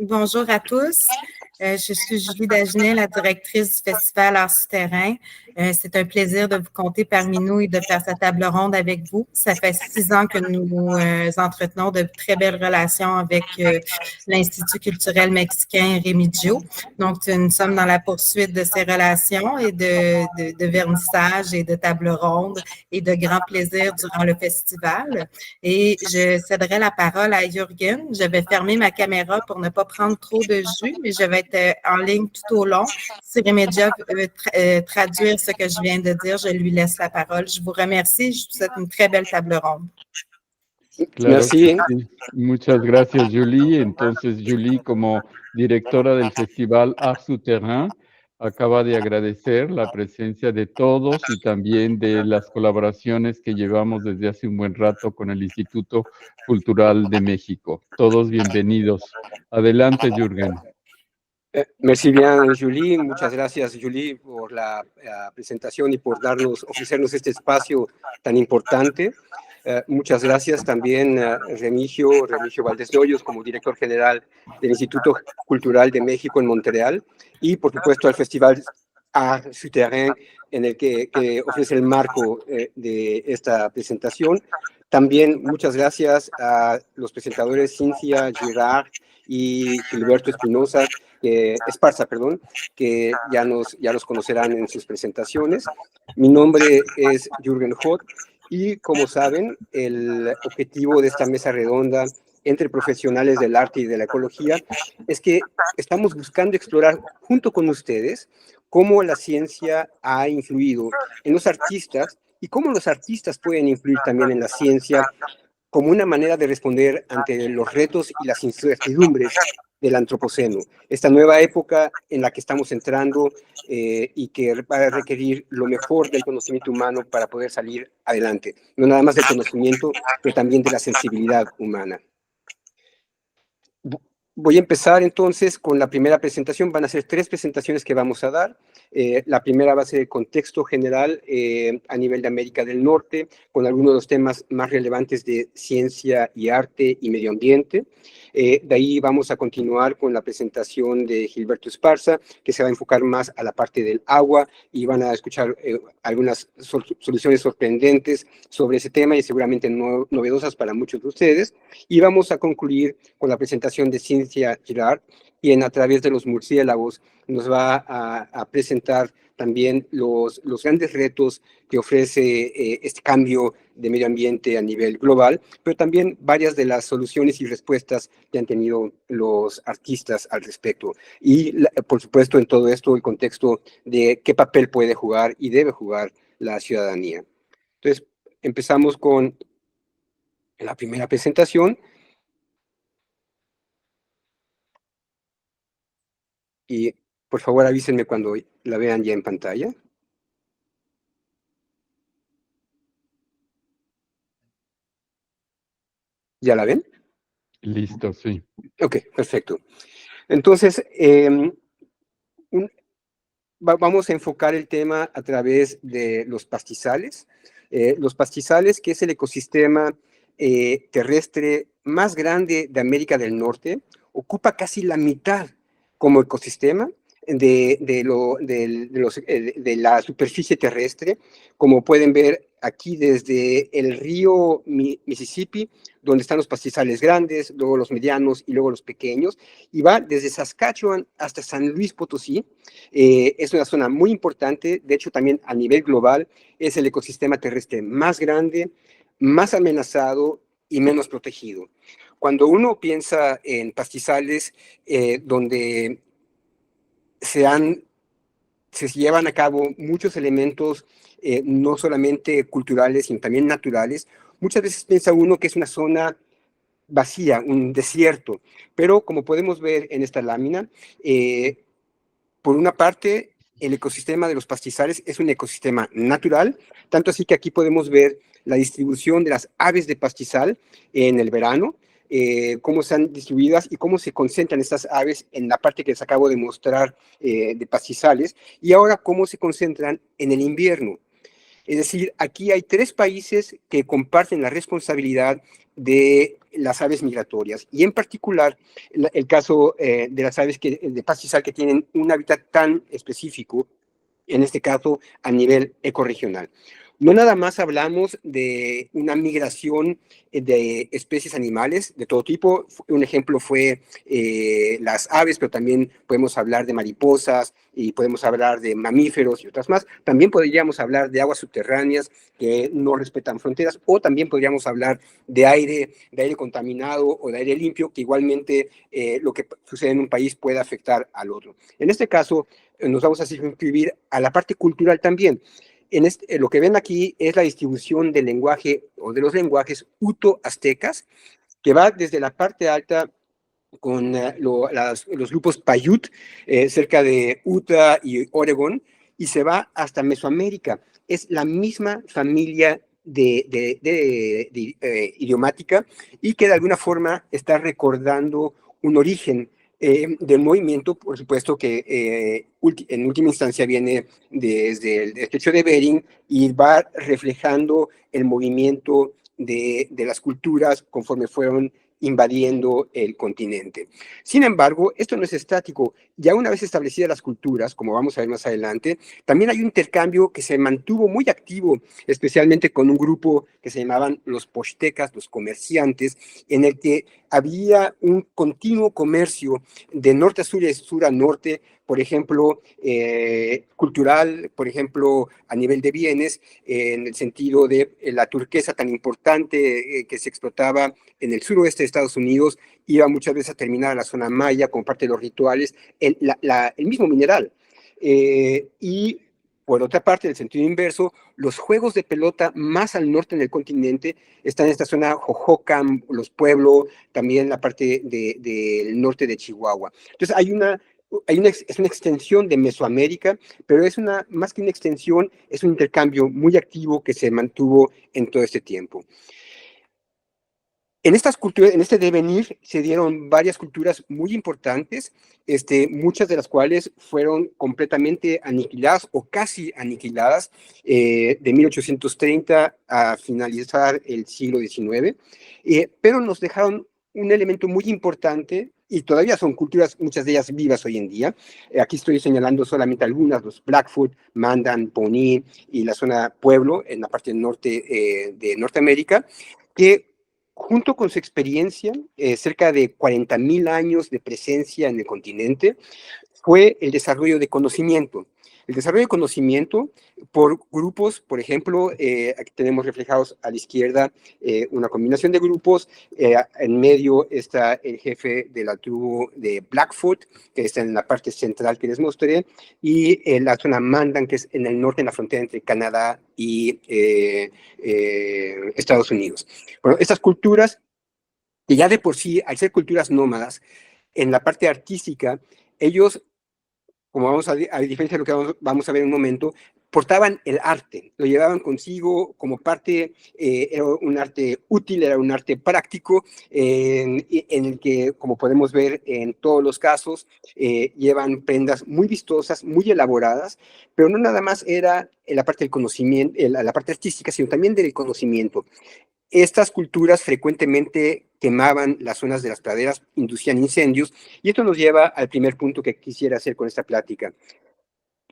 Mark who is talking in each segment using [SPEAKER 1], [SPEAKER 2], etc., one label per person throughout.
[SPEAKER 1] Bonjour à tous. Je suis Julie Dagenet, la directrice du Festival Art Souterrain. C'est un plaisir de vous compter parmi nous et de faire cette table ronde avec vous. Ça fait 6 ans que nous entretenons de très belles relations avec l'Institut culturel mexicain Remigio. Donc, nous sommes dans la poursuite de ces relations et de vernissage et de table ronde et de grands plaisirs durant le festival. Et je céderai la parole à Jürgen. Je vais fermer ma caméra pour ne pas prendre trop de jus, mais je vais être en ligne tout au long. Si Remedia veut traduire ce que je viens de dire, je lui laisse la parole. Je vous remercie. Je vous souhaite une très belle table ronde.
[SPEAKER 2] Claro, merci. Sí. Muchas gracias, Julie. Entonces, Julie, como directora del Festival Art Souterrain, acaba de agradecer la presencia de todos y también de las colaboraciones que llevamos desde hace un buen rato con el Instituto Cultural de México. Todos bienvenidos. Adelante, Jürgen.
[SPEAKER 3] Merci bien, Julie. Muchas gracias, Julie, por la presentación y por ofrecernos este espacio tan importante. Muchas gracias también a Remigio Valdés Hoyos como director general del Instituto Cultural de México en Montreal y, por supuesto, al Festival Art Souterrain, en el que ofrece el marco de esta presentación. También muchas gracias a los presentadores Cynthia Girard y Gilberto Esparza, que ya los conocerán en sus presentaciones. Mi nombre es Jürgen Hoth y, como saben, el objetivo de esta mesa redonda entre profesionales del arte y de la ecología es que estamos buscando explorar junto con ustedes cómo la ciencia ha influido en los artistas y cómo los artistas pueden influir también en la ciencia como una manera de responder ante los retos y las incertidumbres del antropoceno, esta nueva época en la que estamos entrando y que va a requerir lo mejor del conocimiento humano para poder salir adelante. No nada más del conocimiento, pero también de la sensibilidad humana. Voy a empezar entonces con la primera presentación. Van a ser 3 presentaciones que vamos a dar. La primera va a ser el contexto general a nivel de América del Norte, con algunos de los temas más relevantes de ciencia y arte y medio ambiente. De ahí vamos a continuar con la presentación de Gilberto Esparza, que se va a enfocar más a la parte del agua y van a escuchar algunas soluciones sorprendentes sobre ese tema y seguramente novedosas para muchos de ustedes. Y vamos a concluir con la presentación de Cynthia Girard, quien a través de los murciélagos nos va a presentar también los grandes retos que ofrece este cambio de medio ambiente a nivel global, pero también varias de las soluciones y respuestas que han tenido los artistas al respecto. Y, por supuesto, en todo esto, el contexto de qué papel puede jugar y debe jugar la ciudadanía. Entonces, empezamos con la primera presentación. Y, por favor, avísenme cuando la vean ya en pantalla. ¿Ya la ven?
[SPEAKER 2] Listo, sí.
[SPEAKER 3] Ok, perfecto. Entonces, vamos a enfocar el tema a través de los pastizales. Los pastizales, que es el ecosistema terrestre más grande de América del Norte, ocupa casi la mitad como ecosistema de la superficie terrestre, como pueden ver aquí desde el río Mississippi, donde están los pastizales grandes, luego los medianos y luego los pequeños, y va desde Saskatchewan hasta San Luis Potosí. Es una zona muy importante, de hecho también a nivel global es el ecosistema terrestre más grande, más amenazado y menos protegido. Cuando uno piensa en pastizales donde se llevan a cabo muchos elementos, no solamente culturales, sino también naturales, muchas veces piensa uno que es una zona vacía, un desierto, pero como podemos ver en esta lámina, por una parte, el ecosistema de los pastizales es un ecosistema natural, tanto así que aquí podemos ver la distribución de las aves de pastizal en el verano, cómo están distribuidas y cómo se concentran estas aves en la parte que les acabo de mostrar de pastizales, y ahora cómo se concentran en el invierno. Es decir, aquí hay 3 países que comparten la responsabilidad de las aves migratorias, y en particular el caso de las aves de pastizal que tienen un hábitat tan específico, en este caso a nivel ecorregional. No nada más hablamos de una migración de especies animales de todo tipo. Un ejemplo fue las aves, pero también podemos hablar de mariposas y podemos hablar de mamíferos y otras más. También podríamos hablar de aguas subterráneas que no respetan fronteras, o también podríamos hablar de aire contaminado o de aire limpio, que igualmente lo que sucede en un país puede afectar al otro. En este caso, nos vamos a circunscribir a la parte cultural también. Lo que ven aquí es la distribución del lenguaje o de los lenguajes uto-aztecas, que va desde la parte alta con los grupos Paiute, cerca de Utah y Oregon, y se va hasta Mesoamérica. Es la misma familia idiomática, y que de alguna forma está recordando un origen del movimiento, por supuesto que en última instancia viene desde el estrecho de Bering y va reflejando el movimiento de las culturas conforme fueron invadiendo el continente. Sin embargo, esto no es estático. Ya una vez establecidas las culturas, como vamos a ver más adelante, también hay un intercambio que se mantuvo muy activo, especialmente con un grupo que se llamaban los pochtecas, los comerciantes, en el que había un continuo comercio de norte a sur y de sur a norte, por ejemplo, cultural, por ejemplo, a nivel de bienes, en el sentido de la turquesa tan importante que se explotaba en el suroeste de Estados Unidos, iba muchas veces a terminar a la zona maya como parte de los rituales, el mismo mineral. Y por otra parte, en el sentido inverso, los juegos de pelota más al norte en el continente están en esta zona Hohokam, los Pueblo, también la parte del norte de Chihuahua. Entonces es una extensión de Mesoamérica, pero más que una extensión, es un intercambio muy activo que se mantuvo en todo este tiempo. En estas culturas, en este devenir, se dieron varias culturas muy importantes, muchas de las cuales fueron completamente aniquiladas o casi aniquiladas de 1830 a finalizar el siglo XIX, pero nos dejaron un elemento muy importante, y todavía son culturas, muchas de ellas vivas hoy en día. Aquí estoy señalando solamente algunas: los Blackfoot, Mandan, Pawnee y la zona Pueblo, en la parte norte de Norteamérica, que junto con su experiencia, cerca de 40,000 años de presencia en el continente, fue el desarrollo de conocimiento. El desarrollo de conocimiento por grupos, por ejemplo, aquí tenemos reflejados a la izquierda una combinación de grupos. En medio está el jefe de la tribu de Blackfoot, que está en la parte central que les mostré, y la zona Mandan, que es en el norte, en la frontera entre Canadá y Estados Unidos. Bueno, estas culturas, que ya de por sí, al ser culturas nómadas, en la parte artística, ellos, como a diferencia de lo que vamos a ver en un momento, portaban el arte, lo llevaban consigo como parte, era un arte útil, era un arte práctico, en el que, como podemos ver en todos los casos, llevan prendas muy vistosas, muy elaboradas, pero no nada más era la parte del conocimiento, la parte artística, sino también del conocimiento. Estas culturas frecuentemente quemaban las zonas de las praderas, inducían incendios, y esto nos lleva al primer punto que quisiera hacer con esta plática.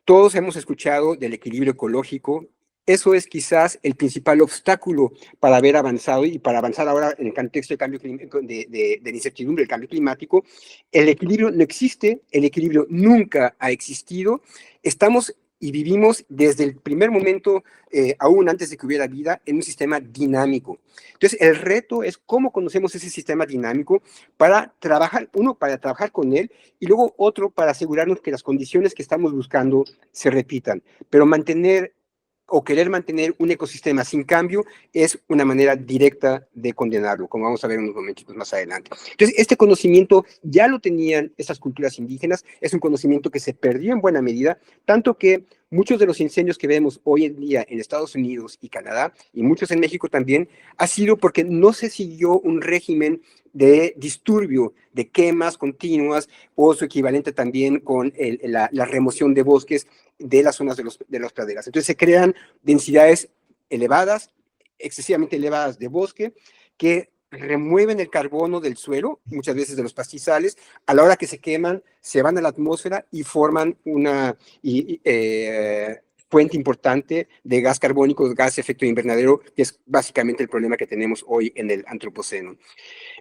[SPEAKER 3] Todos hemos escuchado del equilibrio ecológico. Eso es quizás el principal obstáculo para haber avanzado, y para avanzar ahora en el contexto del cambio de la incertidumbre del cambio climático. El equilibrio no existe, el equilibrio nunca ha existido. Estamos y vivimos desde el primer momento, aún antes de que hubiera vida, en un sistema dinámico. Entonces, el reto es cómo conocemos ese sistema dinámico para trabajar, uno, para trabajar con él, y luego otro, para asegurarnos que las condiciones que estamos buscando se repitan. Pero mantener o querer mantener un ecosistema sin cambio es una manera directa de condenarlo, como vamos a ver en unos momentos más adelante. Entonces, este conocimiento ya lo tenían estas culturas indígenas, es un conocimiento que se perdió en buena medida, tanto que muchos de los incendios que vemos hoy en día en Estados Unidos y Canadá, y muchos en México también, ha sido porque no se siguió un régimen de disturbio, de quemas continuas, o su equivalente también con la remoción de bosques de las zonas de las praderas. Entonces se crean densidades elevadas, excesivamente elevadas de bosque, que remueven el carbono del suelo, muchas veces de los pastizales. A la hora que se queman, se van a la atmósfera y forman una fuente importante de gas carbónico, gas de efecto invernadero, que es básicamente el problema que tenemos hoy en el antropoceno.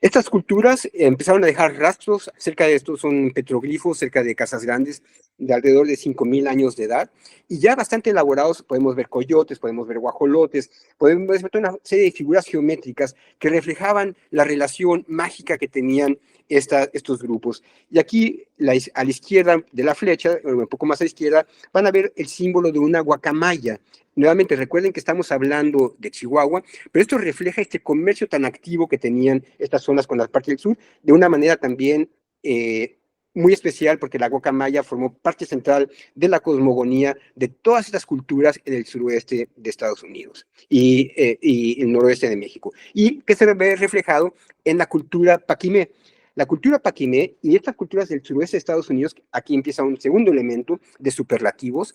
[SPEAKER 3] Estas culturas empezaron a dejar rastros. Cerca de estos son petroglifos, cerca de casas grandes, de alrededor de 5.000 años de edad, y ya bastante elaborados. Podemos ver coyotes, podemos ver guajolotes, podemos ver una serie de figuras geométricas que reflejaban la relación mágica que tenían estos grupos. Y aquí, a la izquierda de la flecha, un poco más a la izquierda, van a ver el símbolo de una guacamaya. Nuevamente, recuerden que estamos hablando de Chihuahua, pero esto refleja este comercio tan activo que tenían estas zonas con la parte del sur, de una manera también muy especial, porque la guacamaya formó parte central de la cosmogonía de todas estas culturas en el suroeste de Estados Unidos y el noroeste de México, y que se ve reflejado en la cultura paquimé. La cultura paquimé y estas culturas del suroeste de Estados Unidos, aquí empieza un segundo elemento de superlativos,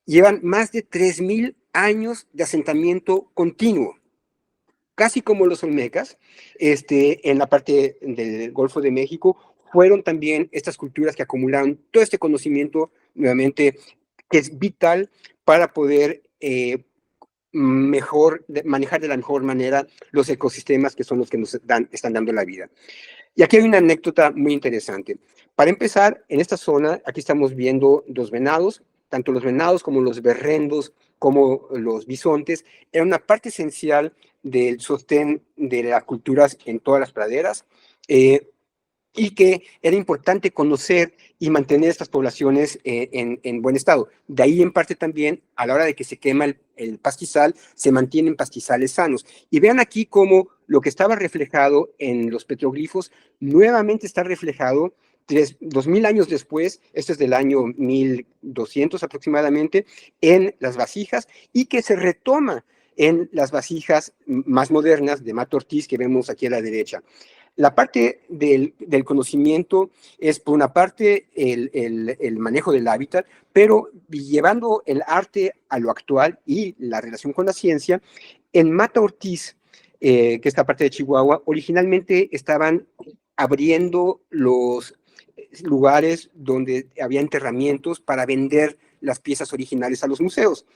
[SPEAKER 3] llevan más de 3.000 años de asentamiento continuo, casi como los olmecas. En la parte del Golfo de México fueron también estas culturas que acumularon todo este conocimiento, nuevamente, que es vital para poder manejar de la mejor manera los ecosistemas, que son los que nos están dando la vida. Y aquí hay una anécdota muy interesante. Para empezar, en esta zona, aquí estamos viendo los venados, tanto los venados como los berrendos, como los bisontes, era una parte esencial del sostén de las culturas en todas las praderas, y que era importante conocer y mantener estas poblaciones en buen estado. De ahí, en parte, también, a la hora de que se quema el pastizal, se mantienen pastizales sanos. Y vean aquí cómo lo que estaba reflejado en los petroglifos nuevamente está reflejado 2.000 años después, esto es del año 1200 aproximadamente, en las vasijas, y que se retoma en las vasijas más modernas de Mato Ortiz, que vemos aquí a la derecha. La parte del conocimiento es, por una parte, el manejo del hábitat, pero llevando el arte a lo actual y la relación con la ciencia. En Mata Ortiz, que es esta parte de Chihuahua, originalmente estaban abriendo los lugares donde había enterramientos para vender las piezas originales a los museos.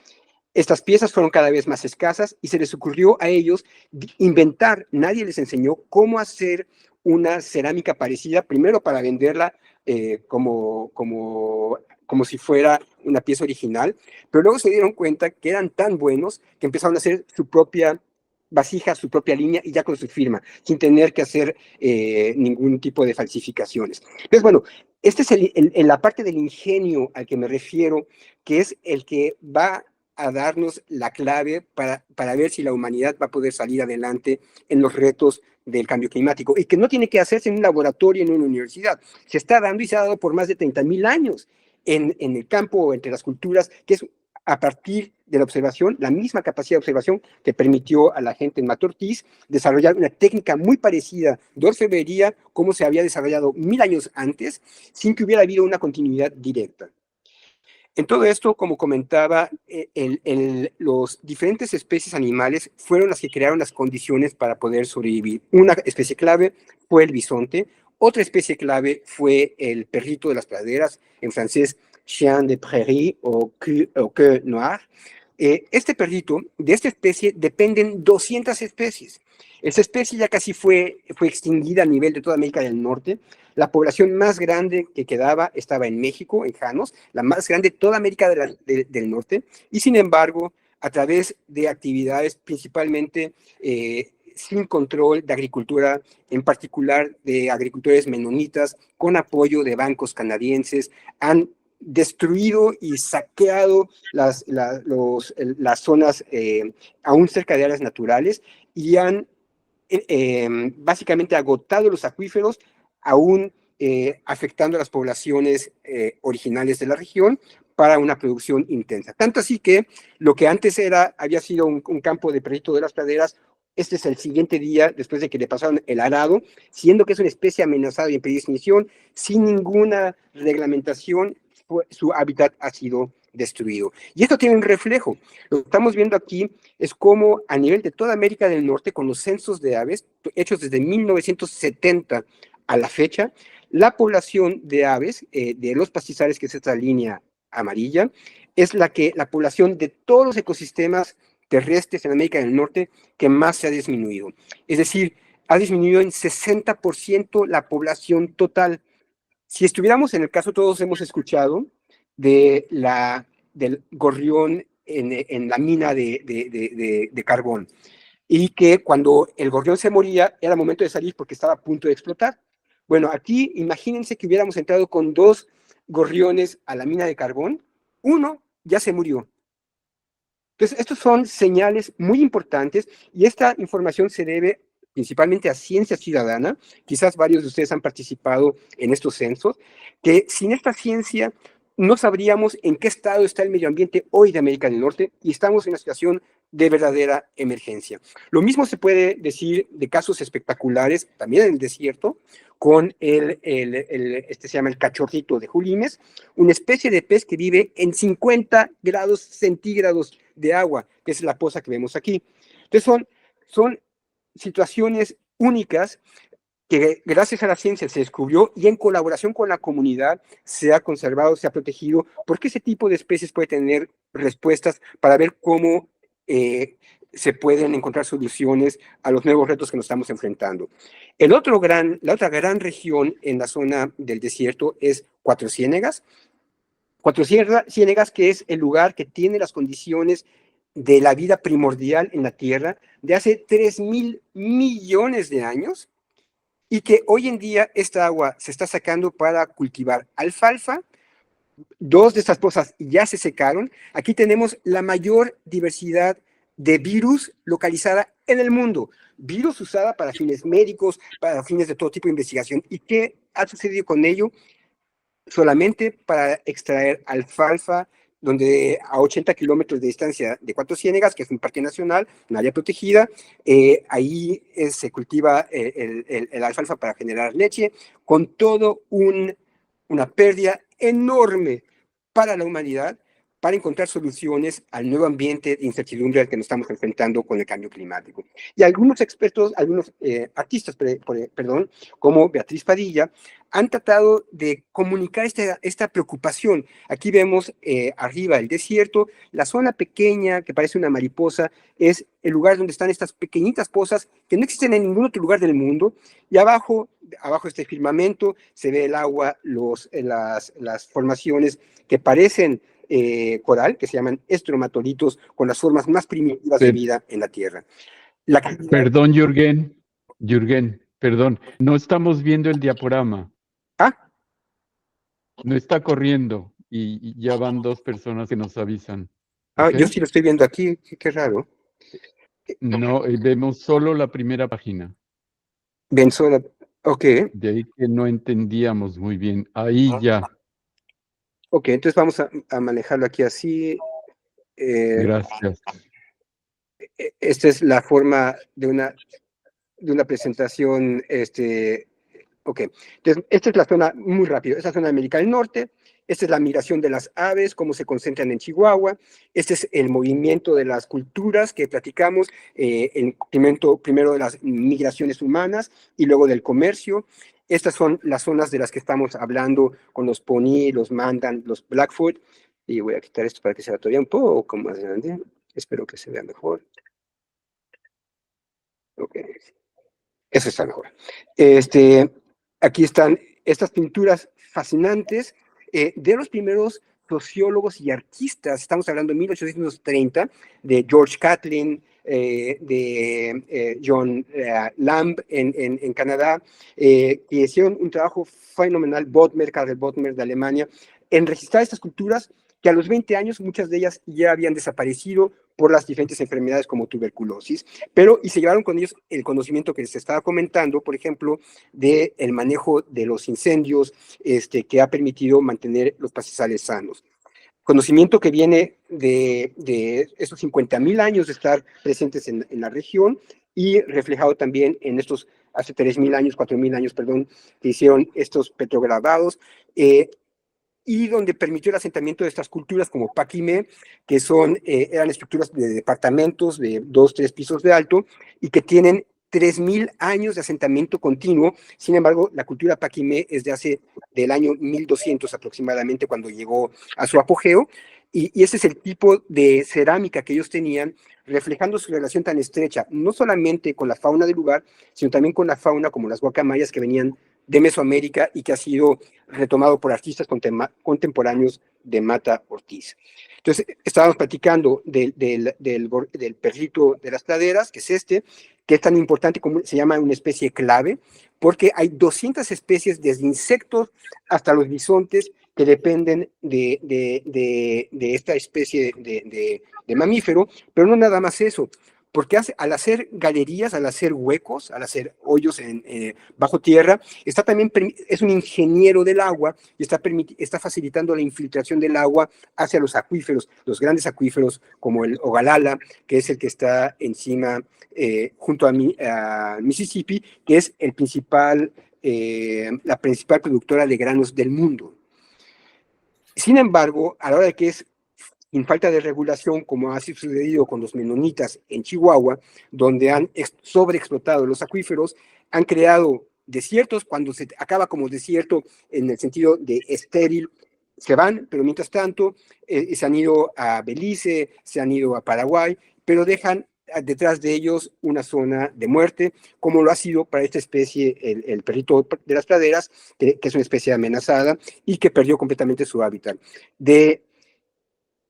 [SPEAKER 3] Estas piezas fueron cada vez más escasas y se les ocurrió a ellos inventar. Nadie les enseñó cómo hacer una cerámica parecida, primero para venderla como si fuera una pieza original, pero luego se dieron cuenta que eran tan buenos que empezaron a hacer su propia vasija, su propia línea, y ya con su firma, sin tener que hacer ningún tipo de falsificaciones. Entonces, bueno, este es la parte del ingenio al que me refiero, que es el que va a darnos la clave para ver si la humanidad va a poder salir adelante en los retos del cambio climático, y que no tiene que hacerse en un laboratorio, en una universidad. Se está dando, y se ha dado por más de 30.000 años en el campo, entre las culturas, que es a partir de la observación, la misma capacidad de observación que permitió a la gente en Mata Ortiz desarrollar una técnica muy parecida de orfebrería, como se había desarrollado 1.000 años antes, sin que hubiera habido una continuidad directa. En todo esto, como comentaba, los diferentes especies animales fueron las que crearon las condiciones para poder sobrevivir. Una especie clave fue el bisonte, otra especie clave fue el perrito de las praderas, en francés chien de prairie o queue noir. Este perrito, de esta especie, dependen 200 especies. Esta especie ya casi fue extinguida a nivel de toda América del Norte. La población más grande que quedaba estaba en México, en Janos, la más grande de toda América del Norte, y sin embargo, a través de actividades principalmente sin control de agricultura, en particular de agricultores menonitas, con apoyo de bancos canadienses, han destruido y saqueado las zonas aún cerca de áreas naturales, y han básicamente agotado los acuíferos, aún afectando a las poblaciones originales de la región para una producción intensa. Tanto así que lo que antes había sido un campo de perrito de las praderas, este es el siguiente día después de que le pasaron el arado, siendo que es una especie amenazada y en peligro de extinción, sin ninguna reglamentación, su hábitat ha sido destruido. Y esto tiene un reflejo. Lo que estamos viendo aquí es cómo a nivel de toda América del Norte, con los censos de aves, hechos desde 1970 a la fecha, la población de aves de los pastizales, que es esta línea amarilla, es la población de todos los ecosistemas terrestres en América del Norte que más se ha disminuido. Es decir, ha disminuido en 60% la población total. Si estuviéramos en el caso, todos hemos escuchado del gorrión en la mina de carbón, y que cuando el gorrión se moría era momento de salir porque estaba a punto de explotar. Bueno, aquí imagínense que hubiéramos entrado con 2 gorriones a la mina de carbón, uno ya se murió. Entonces, estos son señales muy importantes y esta información se debe principalmente a ciencia ciudadana. Quizás varios de ustedes han participado en estos censos, que sin esta ciencia no sabríamos en qué estado está el medio ambiente hoy de América del Norte y estamos en una situación de verdadera emergencia. Lo mismo se puede decir de casos espectaculares, también en el desierto, con este se llama el cachorrito de Julimes, una especie de pez que vive en 50 grados centígrados de agua, que es la poza que vemos aquí. Entonces son situaciones únicas que gracias a la ciencia se descubrió y en colaboración con la comunidad se ha conservado, se ha protegido, porque ese tipo de especies puede tener respuestas para ver cómo se pueden encontrar soluciones a los nuevos retos que nos estamos enfrentando. La otra gran región en la zona del desierto es Cuatro Ciénegas. Cuatro Ciénegas, que es el lugar que tiene las condiciones de la vida primordial en la Tierra de hace 3.000 millones de años, y que hoy en día esta agua se está sacando para cultivar alfalfa. 2 de estas pozas ya se secaron. Aquí tenemos la mayor diversidad de virus localizada en el mundo. Virus usada para fines médicos, para fines de todo tipo de investigación. ¿Y qué ha sucedido con ello? Solamente para extraer alfalfa, donde a 80 kilómetros de distancia de Cuatro Ciénegas, que es un parque nacional, un área protegida, ahí se cultiva el alfalfa para generar leche, con todo una pérdida enorme para la humanidad, para encontrar soluciones al nuevo ambiente de incertidumbre al que nos estamos enfrentando con el cambio climático. Y algunos expertos, algunos artistas, perdón, como Beatriz Padilla, han tratado de comunicar esta preocupación. Aquí vemos arriba el desierto, la zona pequeña que parece una mariposa es el lugar donde están estas pequeñitas pozas que no existen en ningún otro lugar del mundo, y abajo este firmamento se ve el agua, las formaciones que parecen coral, que se llaman estromatolitos, con las formas más primitivas de vida en la Tierra.
[SPEAKER 2] Perdón, Jürgen, perdón, no estamos viendo el diaporama.
[SPEAKER 3] ¿Ah?
[SPEAKER 2] No está corriendo y ya van 2 personas que nos avisan.
[SPEAKER 3] Ah,
[SPEAKER 2] ¿Okay?
[SPEAKER 3] yo sí lo estoy viendo aquí, qué raro.
[SPEAKER 2] No, vemos solo la primera página.
[SPEAKER 3] Ven solo, ok.
[SPEAKER 2] De ahí que no entendíamos muy bien. Ahí ya.
[SPEAKER 3] Ok, entonces vamos a manejarlo aquí así.
[SPEAKER 2] Gracias.
[SPEAKER 3] Esta es la forma de una presentación, ok. Entonces, esta es la zona, muy rápido, esta es la zona de América del Norte, esta es la migración de las aves, cómo se concentran en Chihuahua, este es el movimiento de las culturas que platicamos, el primero de las migraciones humanas y luego del comercio. Estas son las zonas de las que estamos hablando con los Pony, los Mandan, los Blackfoot, y voy a quitar esto para que se vea todavía un poco más grande, espero que se vea mejor. Ok, eso está mejor. Aquí están estas pinturas fascinantes de los primeros sociólogos y artistas. Estamos hablando de 1830, de George Catlin, de John Lamb en Canadá, que hicieron un trabajo fenomenal, Karl Bodmer de Alemania, en registrar estas culturas que a los 20 años muchas de ellas ya habían desaparecido por las diferentes enfermedades como tuberculosis, y se llevaron con ellos el conocimiento que les estaba comentando, por ejemplo, del manejo de los incendios, que ha permitido mantener los pastizales sanos. Conocimiento que viene de esos 50.000 años de estar presentes en la región, y reflejado también en estos, hace 3.000 años, 4.000 años, perdón, que hicieron estos petrograbados, y donde permitió el asentamiento de estas culturas como Paquimé, que eran estructuras de departamentos de 2, 3 pisos de alto y que tienen 3.000 años de asentamiento continuo. Sin embargo, la cultura Paquimé es del año 1200 aproximadamente, cuando llegó a su apogeo, y ese es el tipo de cerámica que ellos tenían, reflejando su relación tan estrecha, no solamente con la fauna del lugar, sino también con la fauna como las guacamayas que venían de Mesoamérica y que ha sido retomado por artistas contemporáneos de Mata Ortiz. Entonces, estábamos platicando del perrito de las praderas, que es que es tan importante como se llama una especie clave, porque hay 200 especies, desde insectos hasta los bisontes, que dependen de esta especie de mamífero, pero no nada más eso, porque al hacer galerías, al hacer huecos, al hacer hoyos bajo tierra, es un ingeniero del agua y está facilitando la infiltración del agua hacia los acuíferos, los grandes acuíferos como el Ogalala, que es el que está encima, junto a Mississippi, que es la principal productora de granos del mundo. Sin embargo, a la hora de que es sin falta de regulación, como ha sucedido con los menonitas en Chihuahua, donde han sobreexplotado los acuíferos, han creado desiertos. Cuando se acaba como desierto en el sentido de estéril, se van, pero mientras tanto se han ido a Belice, se han ido a Paraguay, pero dejan detrás de ellos una zona de muerte, como lo ha sido para esta especie, el perrito de las praderas, que es una especie amenazada y que perdió completamente su hábitat.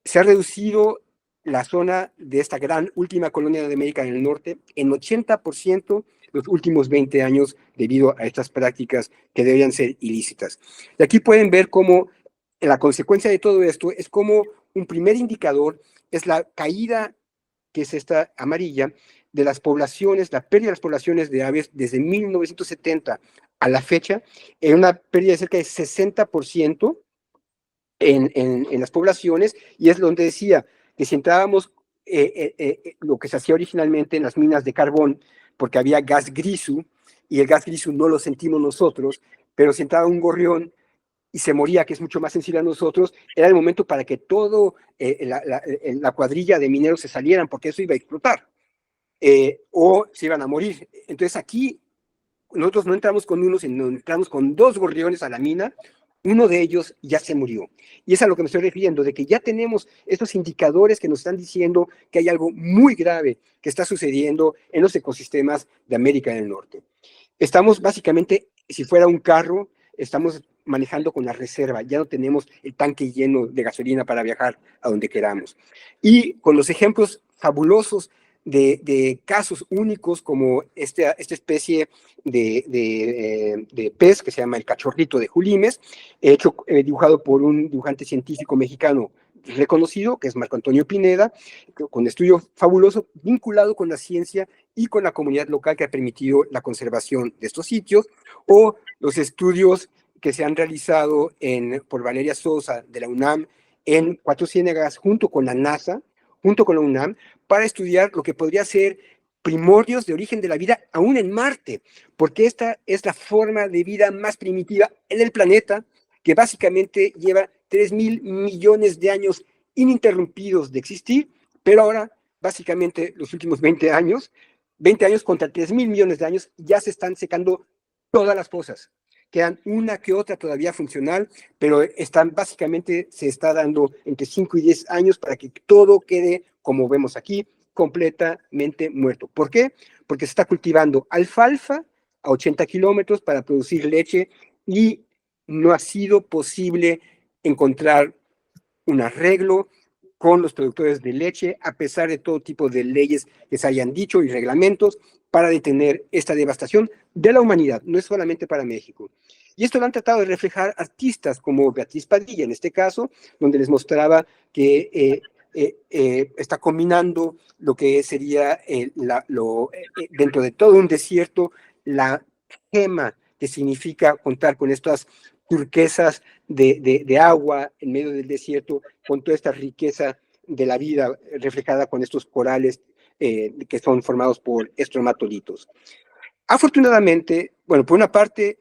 [SPEAKER 3] Se ha reducido la zona de esta gran última colonia de América del Norte en 80% los últimos 20 años debido a estas prácticas que deberían ser ilícitas. Y aquí pueden ver cómo la consecuencia de todo esto es como un primer indicador es la caída, que es esta amarilla, de las poblaciones, la pérdida de las poblaciones de aves desde 1970 a la fecha, en una pérdida de cerca de 60%, en las poblaciones, y es donde decía que si entrábamos lo que se hacía originalmente en las minas de carbón, porque había gas grisu, y el gas grisu no lo sentimos nosotros, pero si entraba un gorrión y se moría, que es mucho más sensible a nosotros, era el momento para que todo la cuadrilla de mineros se salieran, porque eso iba a explotar, o se iban a morir. Entonces aquí nosotros no entramos con uno, sino entramos con 2 gorriones a la mina. Uno de ellos ya se murió. Y es a lo que me estoy refiriendo, de que ya tenemos estos indicadores que nos están diciendo que hay algo muy grave que está sucediendo en los ecosistemas de América del Norte. Estamos básicamente, si fuera un carro, estamos manejando con la reserva, ya no tenemos el tanque lleno de gasolina para viajar a donde queramos. Y con los ejemplos fabulosos de casos únicos como esta especie de pez que se llama el cachorrito de Julimes, dibujado por un dibujante científico mexicano reconocido, que es Marco Antonio Pineda, con estudio fabuloso vinculado con la ciencia y con la comunidad local, que ha permitido la conservación de estos sitios, o los estudios que se han realizado por Valeria Sosa de la UNAM en Cuatro Ciénegas junto con la NASA, junto con la UNAM, para estudiar lo que podría ser primordios de origen de la vida aún en Marte, porque esta es la forma de vida más primitiva en el planeta, que básicamente lleva 3.000 millones de años ininterrumpidos de existir, pero ahora, básicamente, los últimos 20 años contra 3.000 millones de años, ya se están secando todas las fosas. Quedan una que otra todavía funcional, pero básicamente se está dando entre 5 y 10 años para que todo quede, como vemos aquí, completamente muerto. ¿Por qué? Porque se está cultivando alfalfa a 80 kilómetros para producir leche y no ha sido posible encontrar un arreglo con los productores de leche, a pesar de todo tipo de leyes que se hayan dicho y reglamentos para detener esta devastación de la humanidad, no es solamente para México. Y esto lo han tratado de reflejar artistas como Beatriz Padilla, en este caso, donde les mostraba que está combinando lo que sería dentro de todo un desierto, la gema que significa contar con estas turquesas de agua en medio del desierto, con toda esta riqueza de la vida reflejada con estos corales que son formados por estromatolitos. Afortunadamente, bueno, por una parte,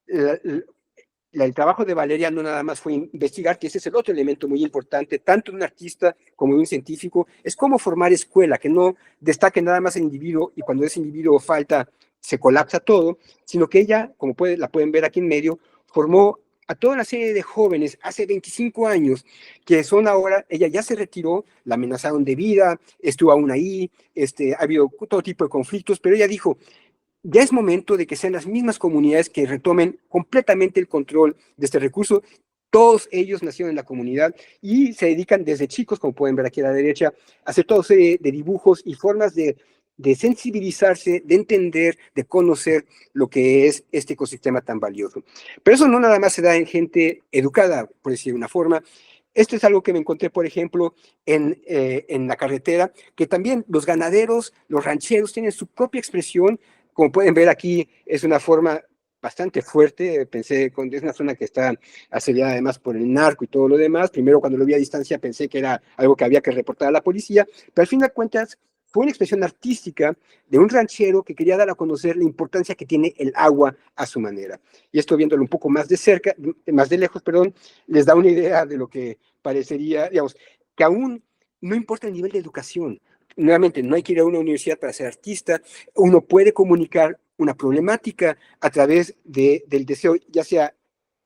[SPEAKER 3] el trabajo de Valeria no nada más fue investigar, que ese es el otro elemento muy importante, tanto de un artista como de un científico, es cómo formar escuela, que no destaque nada más el individuo y cuando ese individuo falta se colapsa todo, sino que ella, como la pueden ver aquí en medio, formó a toda una serie de jóvenes hace 25 años, que son ahora, ella ya se retiró, la amenazaron de vida, estuvo aún ahí, ha habido todo tipo de conflictos, pero ella dijo, ya es momento de que sean las mismas comunidades que retomen completamente el control de este recurso. Todos ellos nacieron en la comunidad y se dedican desde chicos, como pueden ver aquí a la derecha, a hacer toda serie de dibujos y formas de sensibilizarse, de entender, de conocer lo que es este ecosistema tan valioso. Pero eso no nada más se da en gente educada, por decir de una forma. Esto es algo que me encontré, por ejemplo, en la carretera, que también los ganaderos, los rancheros tienen su propia expresión. Como pueden ver aquí, es una forma bastante fuerte. Pensé, es una zona que está asediada además por el narco y todo lo demás. Primero, cuando lo vi a distancia, pensé que era algo que había que reportar a la policía, pero al fin de cuentas, fue una expresión artística de un ranchero que quería dar a conocer la importancia que tiene el agua a su manera. Y esto viéndolo un poco más de cerca, más de lejos, perdón, les da una idea de lo que parecería, digamos, que aún no importa el nivel de educación. Nuevamente, no hay que ir a una universidad para ser artista. Uno puede comunicar una problemática a través del deseo, ya sea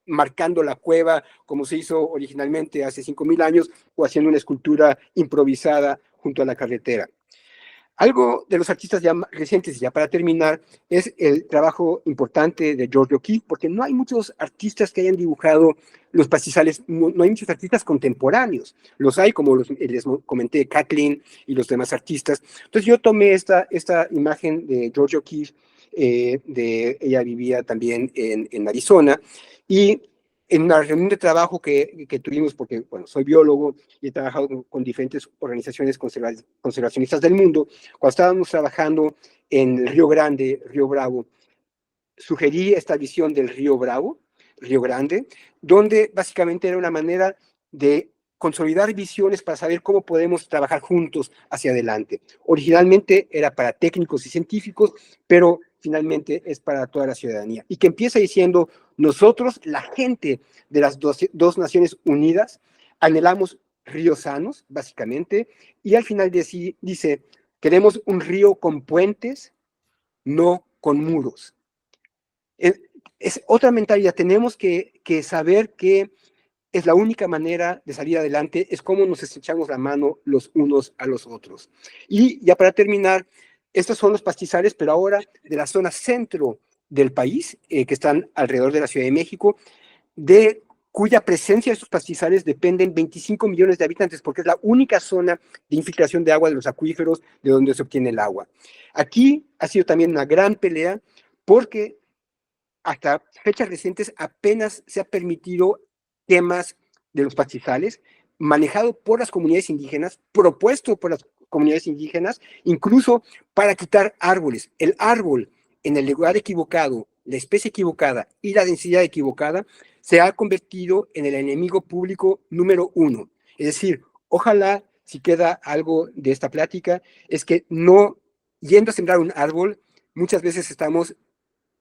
[SPEAKER 3] marcando la cueva, como se hizo originalmente hace 5,000 años, o haciendo una escultura improvisada junto a la carretera. Algo de los artistas ya recientes, ya para terminar, es el trabajo importante de George O'Keeffe, porque no hay muchos artistas que hayan dibujado los pastizales, no hay muchos artistas contemporáneos. Los hay, como les comenté, Kathleen y los demás artistas. Entonces yo tomé esta imagen de George O'Keeffe, ella vivía también en Arizona, y en una reunión de trabajo que tuvimos, porque, bueno, soy biólogo y he trabajado con diferentes organizaciones conservacionistas del mundo, cuando estábamos trabajando en el Río Grande, Río Bravo, sugerí esta visión del Río Bravo, Río Grande, donde básicamente era una manera de consolidar visiones para saber cómo podemos trabajar juntos hacia adelante. Originalmente era para técnicos y científicos, pero finalmente es para toda la ciudadanía. Y que empieza diciendo, nosotros, la gente de las dos Naciones Unidas, anhelamos ríos sanos, básicamente, y al final dice, queremos un río con puentes, no con muros. Es otra mentalidad, tenemos que saber que es la única manera de salir adelante, es cómo nos estrechamos la mano los unos a los otros. Y ya para terminar, estos son los pastizales, pero ahora de la zona centro del país, que están alrededor de la Ciudad de México, de cuya presencia de estos pastizales dependen 25 millones de habitantes, porque es la única zona de infiltración de agua de los acuíferos de donde se obtiene el agua. Aquí ha sido también una gran pelea, porque hasta fechas recientes apenas se ha permitido temas de los pastizales manejado por las comunidades indígenas, propuesto por las comunidades indígenas, incluso para quitar árboles. El árbol en el lugar equivocado, la especie equivocada y la densidad equivocada se ha convertido en el enemigo público número 1. Es decir, ojalá, si queda algo de esta plática, es que no, yendo a sembrar un árbol, muchas veces estamos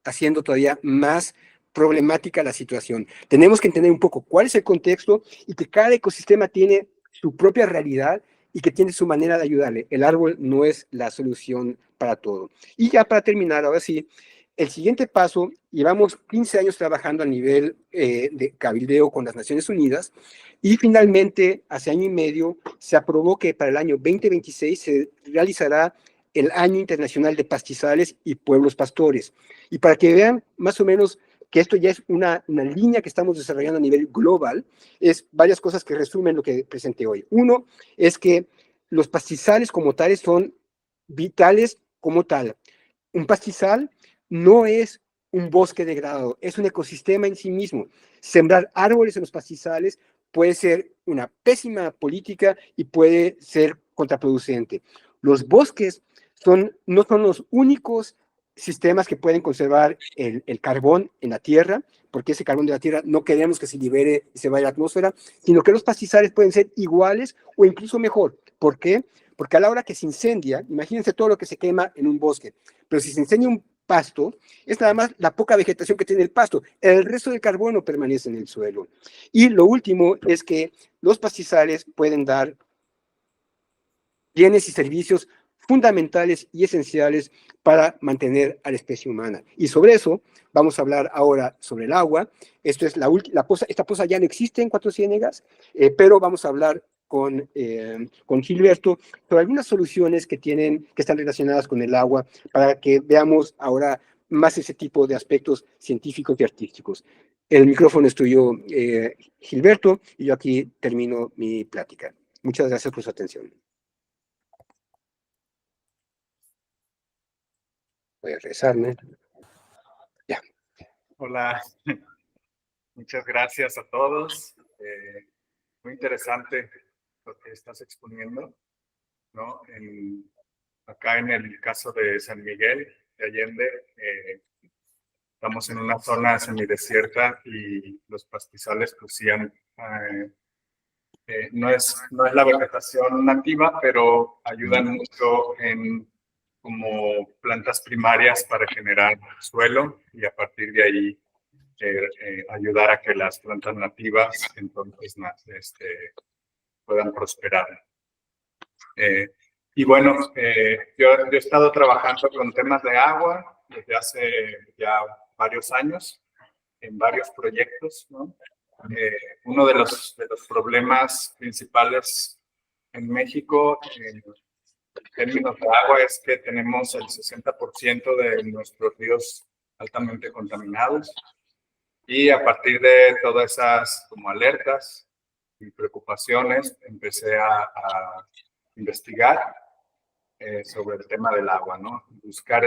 [SPEAKER 3] haciendo todavía más problemática la situación. Tenemos que entender un poco cuál es el contexto y que cada ecosistema tiene su propia realidad y que tiene su manera de ayudarle. El árbol no es la solución para todo. Y ya para terminar, ahora sí, el siguiente paso, llevamos 15 años trabajando a nivel de cabildeo con las Naciones Unidas y finalmente, hace año y medio, se aprobó que para el año 2026 se realizará el Año Internacional de Pastizales y Pueblos Pastores. Y para que vean más o menos que esto ya es una línea que estamos desarrollando a nivel global, es varias cosas que resumen lo que presenté hoy. Uno es que los pastizales como tales son vitales como tal. Un pastizal no es un bosque degradado, es un ecosistema en sí mismo. Sembrar árboles en los pastizales puede ser una pésima política y puede ser contraproducente. Los bosques no son los únicos sistemas que pueden conservar el carbón en la tierra, porque ese carbón de la tierra no queremos que se libere y se vaya a la atmósfera, sino que los pastizales pueden ser iguales o incluso mejor. ¿Por qué? porque a la hora que se incendia, imagínense todo lo que se quema en un bosque, pero si se incendia un pasto, es nada más la poca vegetación que tiene el pasto, el resto del carbono permanece en el suelo. Y lo último es que los pastizales pueden dar bienes y servicios fundamentales y esenciales para mantener a la especie humana. Y sobre eso vamos a hablar ahora sobre el agua. Esto es esta poza ya no existe en Cuatro Ciénegas, pero vamos a hablar con Gilberto sobre algunas soluciones que están relacionadas con el agua para que veamos ahora más ese tipo de aspectos científicos y artísticos. El micrófono es tuyo, Gilberto, y yo aquí termino mi plática. Muchas gracias por su atención. Voy a regresarme. Ya.
[SPEAKER 4] Hola, muchas gracias a todos. Muy interesante lo que estás exponiendo, ¿no? Acá en el caso de San Miguel de Allende, estamos en una zona semidesierta y los pastizales pues sí no es la vegetación nativa, pero ayudan mucho como plantas primarias para generar suelo y a partir de ahí ayudar a que las plantas nativas entonces puedan prosperar. Y bueno, yo he estado trabajando con temas de agua desde hace ya varios años en varios proyectos, ¿no? Uno de los problemas principales en México en términos de agua es que tenemos el 60% de nuestros ríos altamente contaminados y a partir de todas esas como alertas y preocupaciones empecé a investigar sobre el tema del agua, ¿no? Buscar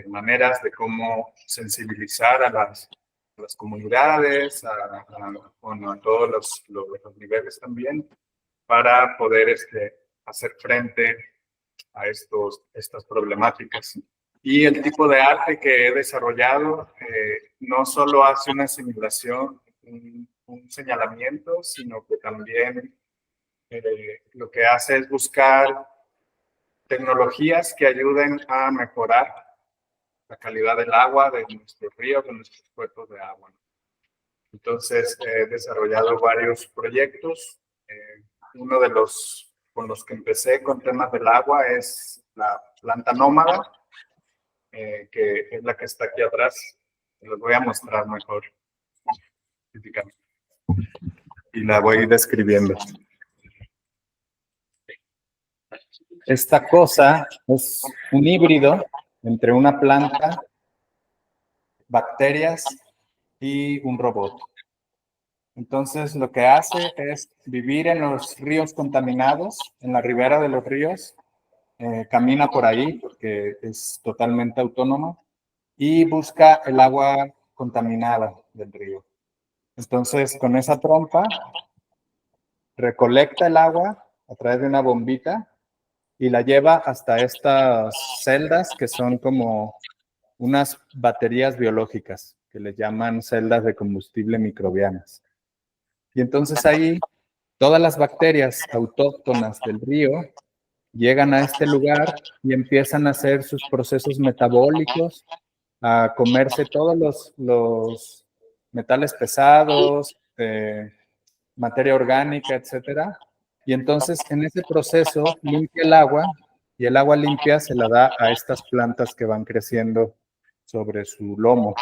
[SPEAKER 4] maneras de cómo sensibilizar a las comunidades, a todos los niveles también, para poder hacer frente a estas problemáticas. Y el tipo de arte que he desarrollado no solo hace una simulación, un señalamiento, sino que también lo que hace es buscar tecnologías que ayuden a mejorar la calidad del agua de nuestros ríos, de nuestros cuerpos de agua. Entonces, he desarrollado varios proyectos. Uno de los con los que empecé con temas del agua es la planta nómada, que es la que está aquí atrás. Les voy a mostrar mejor físicamente. Y la voy describiendo. Esta cosa es un híbrido entre una planta, bacterias y un robot. Entonces, lo que hace es vivir en los ríos contaminados, en la ribera de los ríos, camina por ahí porque es totalmente autónoma y busca el agua contaminada del río. Entonces, con esa trompa, recolecta el agua a través de una bombita y la lleva hasta estas celdas que son como unas baterías biológicas que le llaman celdas de combustible microbianas. Y entonces ahí todas las bacterias autóctonas del río llegan a este lugar y empiezan a hacer sus procesos metabólicos, a comerse todos los metales pesados, materia orgánica, etcétera. Y entonces en ese proceso limpia el agua y el agua limpia se la da a estas plantas que van creciendo sobre su lomo,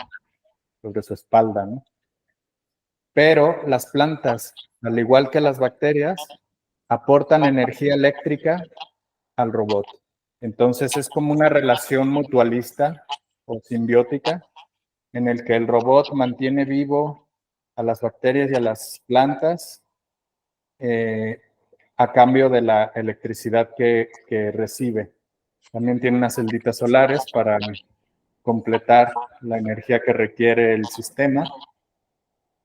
[SPEAKER 4] sobre su espalda, ¿no? Pero las plantas, al igual que las bacterias, aportan energía eléctrica al robot. Entonces es como una relación mutualista o simbiótica en el que el robot mantiene vivo a las bacterias y a las plantas a cambio de la electricidad que recibe. También tiene unas celditas solares para completar la energía que requiere el sistema.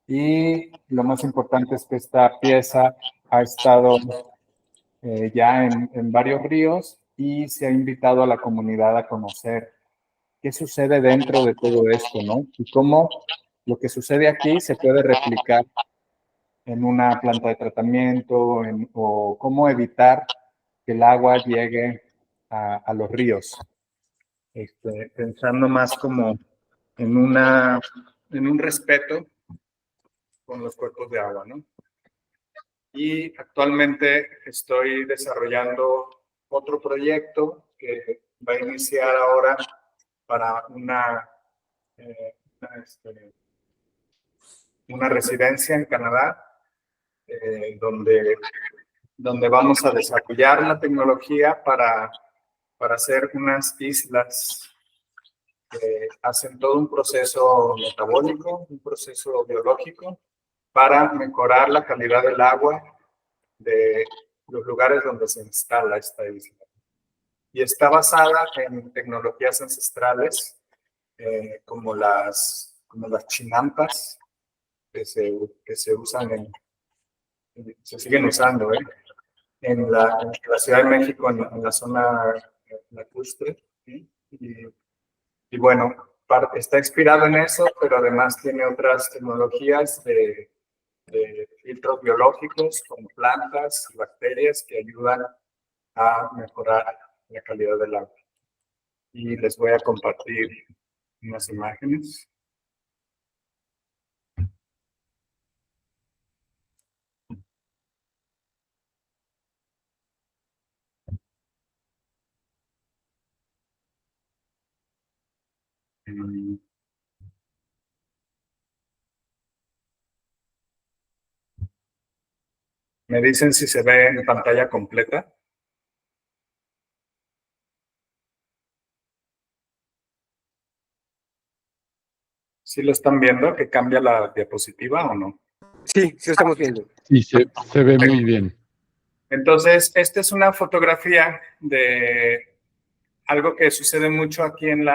[SPEAKER 4] Y lo más importante es que esta pieza ha estado ya en varios ríos y se ha invitado a la comunidad a conocer qué sucede dentro de todo esto, ¿no? Y cómo lo que sucede aquí se puede replicar en una planta de tratamiento o cómo evitar que el agua llegue a los ríos, pensando más como en un respeto con los cuerpos de agua, ¿no? Y actualmente estoy desarrollando otro proyecto que va a iniciar ahora para una residencia en Canadá, donde vamos a desarrollar la tecnología para hacer unas islas que hacen todo un proceso metabólico, un proceso biológico, para mejorar la calidad del agua de los lugares donde se instala esta isla. Y está basada en tecnologías ancestrales, como las chinampas, que se usan se siguen usando, en la Ciudad de México, en la zona lacustre, ¿sí? Y bueno, está inspirado en eso, pero además tiene otras tecnologías de filtros biológicos, como plantas y bacterias, que ayudan a mejorar la calidad del agua. Y les voy a compartir unas imágenes. Me dicen si se ve en pantalla completa. ¿Sí lo están viendo? ¿Que cambia la diapositiva o no?
[SPEAKER 3] Sí, sí lo estamos viendo.
[SPEAKER 2] Sí, se ve muy bien.
[SPEAKER 4] Entonces, esta es una fotografía de algo que sucede mucho aquí en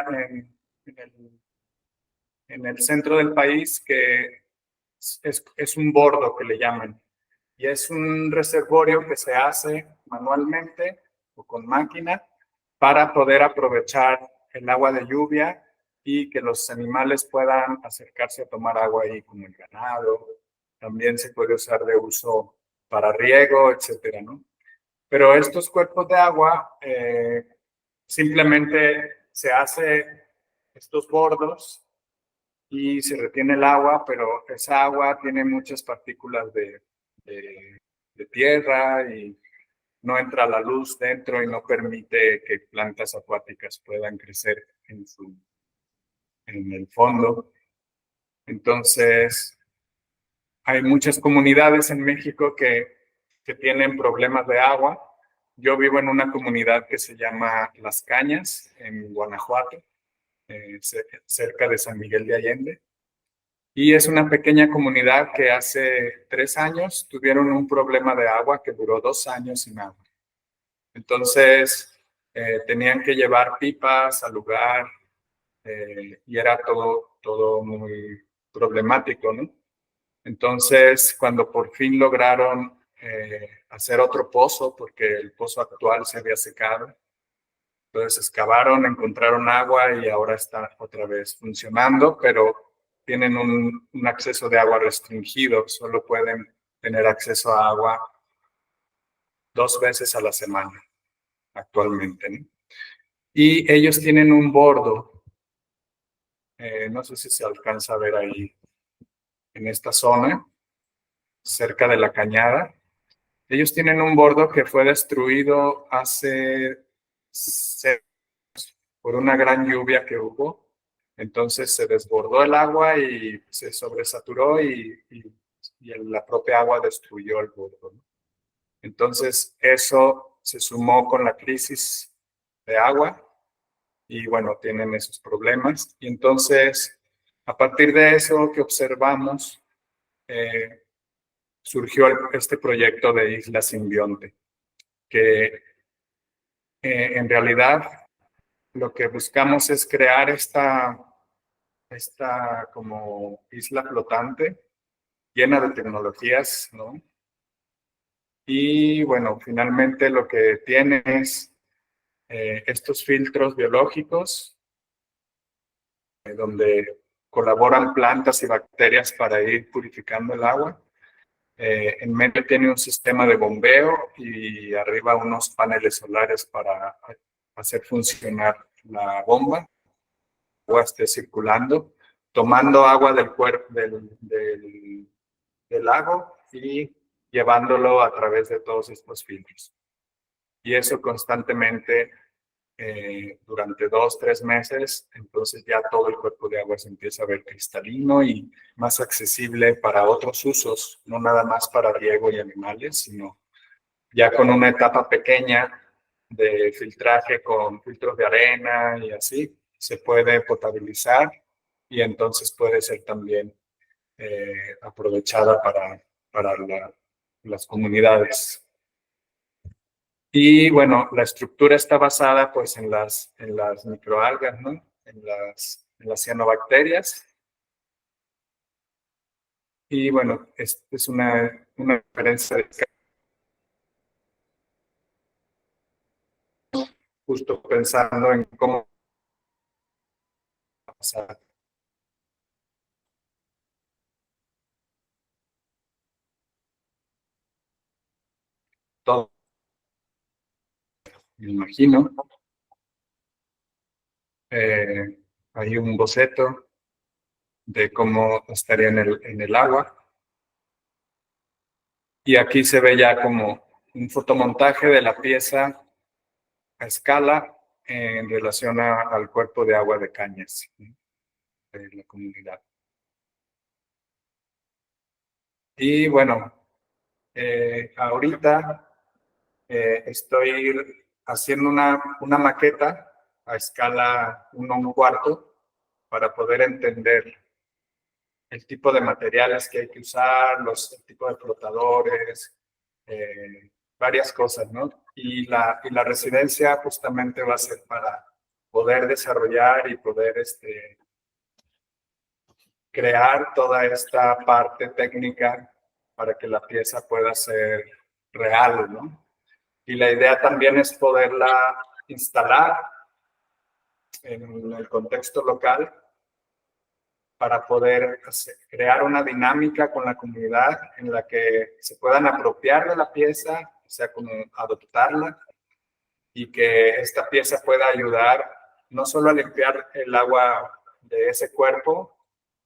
[SPEAKER 4] el centro del país, que es un bordo que le llaman. Y es un reservorio que se hace manualmente o con máquina para poder aprovechar el agua de lluvia y que los animales puedan acercarse a tomar agua ahí, como el ganado. También se puede usar de uso para riego, etcétera, ¿no? Pero estos cuerpos de agua simplemente se hace estos bordos y se retiene el agua, pero esa agua tiene muchas partículas de tierra y no entra la luz dentro y no permite que plantas acuáticas puedan crecer en el fondo. Entonces, hay muchas comunidades en México que tienen problemas de agua. Yo vivo en una comunidad que se llama Las Cañas, en Guanajuato, cerca de San Miguel de Allende. Y es una pequeña comunidad que hace 3 años tuvieron un problema de agua que duró 2 años sin agua. Entonces, tenían que llevar pipas al lugar y era todo muy problemático, ¿no? Entonces, cuando por fin lograron hacer otro pozo, porque el pozo actual se había secado, entonces excavaron, encontraron agua y ahora está otra vez funcionando, pero tienen un acceso de agua restringido, solo pueden tener acceso a agua 2 veces a la semana actualmente, ¿no? Y ellos tienen un bordo, no sé si se alcanza a ver ahí, en esta zona, cerca de la cañada. Ellos tienen un bordo que fue destruido hace 6 años por una gran lluvia que hubo. Entonces se desbordó el agua y se sobresaturó y la propia agua destruyó el bordo, ¿no? Entonces eso se sumó con la crisis de agua y bueno, tienen esos problemas. Y entonces, a partir de eso que observamos, surgió este proyecto de Isla Simbionte, que en realidad lo que buscamos es crear esta como isla flotante llena de tecnologías, ¿no? Y bueno, finalmente lo que tiene es estos filtros biológicos donde colaboran plantas y bacterias para ir purificando el agua. En medio tiene un sistema de bombeo y arriba unos paneles solares para hacer funcionar la bomba. El agua esté circulando, tomando agua del lago y llevándolo a través de todos estos filtros. Y eso constantemente durante 2-3 meses, entonces ya todo el cuerpo de agua se empieza a ver cristalino y más accesible para otros usos, no nada más para riego y animales, sino ya con una etapa pequeña de filtraje con filtros de arena y así, se puede potabilizar y entonces puede ser también aprovechada para las comunidades. Y bueno, la estructura está basada pues en las microalgas, ¿no? En las cianobacterias. Y bueno, es una diferencia de justo pensando en cómo pasar. Todo, me imagino. Hay un boceto de cómo estaría en el agua. Y aquí se ve ya como un fotomontaje de la pieza a escala en relación al cuerpo de agua de Cañas, ¿no? De la comunidad. Y bueno, ahorita estoy haciendo una maqueta a escala 1/4 para poder entender el tipo de materiales que hay que usar, el tipo de flotadores, varias cosas, ¿no? Y la residencia justamente va a ser para poder desarrollar y poder crear toda esta parte técnica para que la pieza pueda ser real, ¿no? Y la idea también es poderla instalar en el contexto local para poder crear una dinámica con la comunidad en la que se puedan apropiar de la pieza, o sea, como adoptarla, y que esta pieza pueda ayudar no solo a limpiar el agua de ese cuerpo,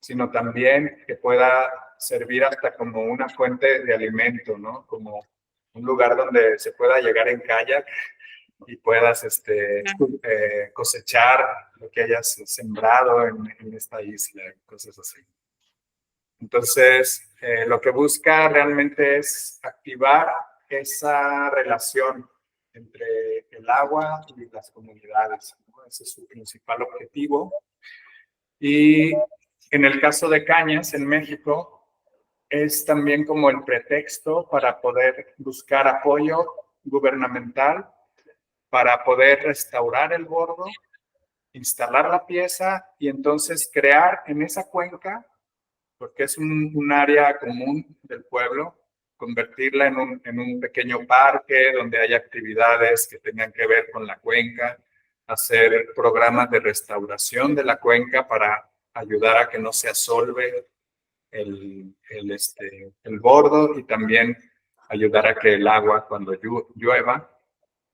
[SPEAKER 4] sino también que pueda servir hasta como una fuente de alimento, ¿no? Como un lugar donde se pueda llegar en kayak y puedas cosechar lo que hayas sembrado en esta isla, cosas así. Entonces, lo que busca realmente es activar esa relación entre el agua y las comunidades, ¿no? Ese es su principal objetivo. Y en el caso de Cañas, en México, es también como el pretexto para poder buscar apoyo gubernamental para poder restaurar el bordo, instalar la pieza y entonces crear en esa cuenca, porque es un área común del pueblo, convertirla en un pequeño parque donde haya actividades que tengan que ver con la cuenca, hacer programas de restauración de la cuenca para ayudar a que no se asolve el bordo y también ayudar a que el agua cuando llueva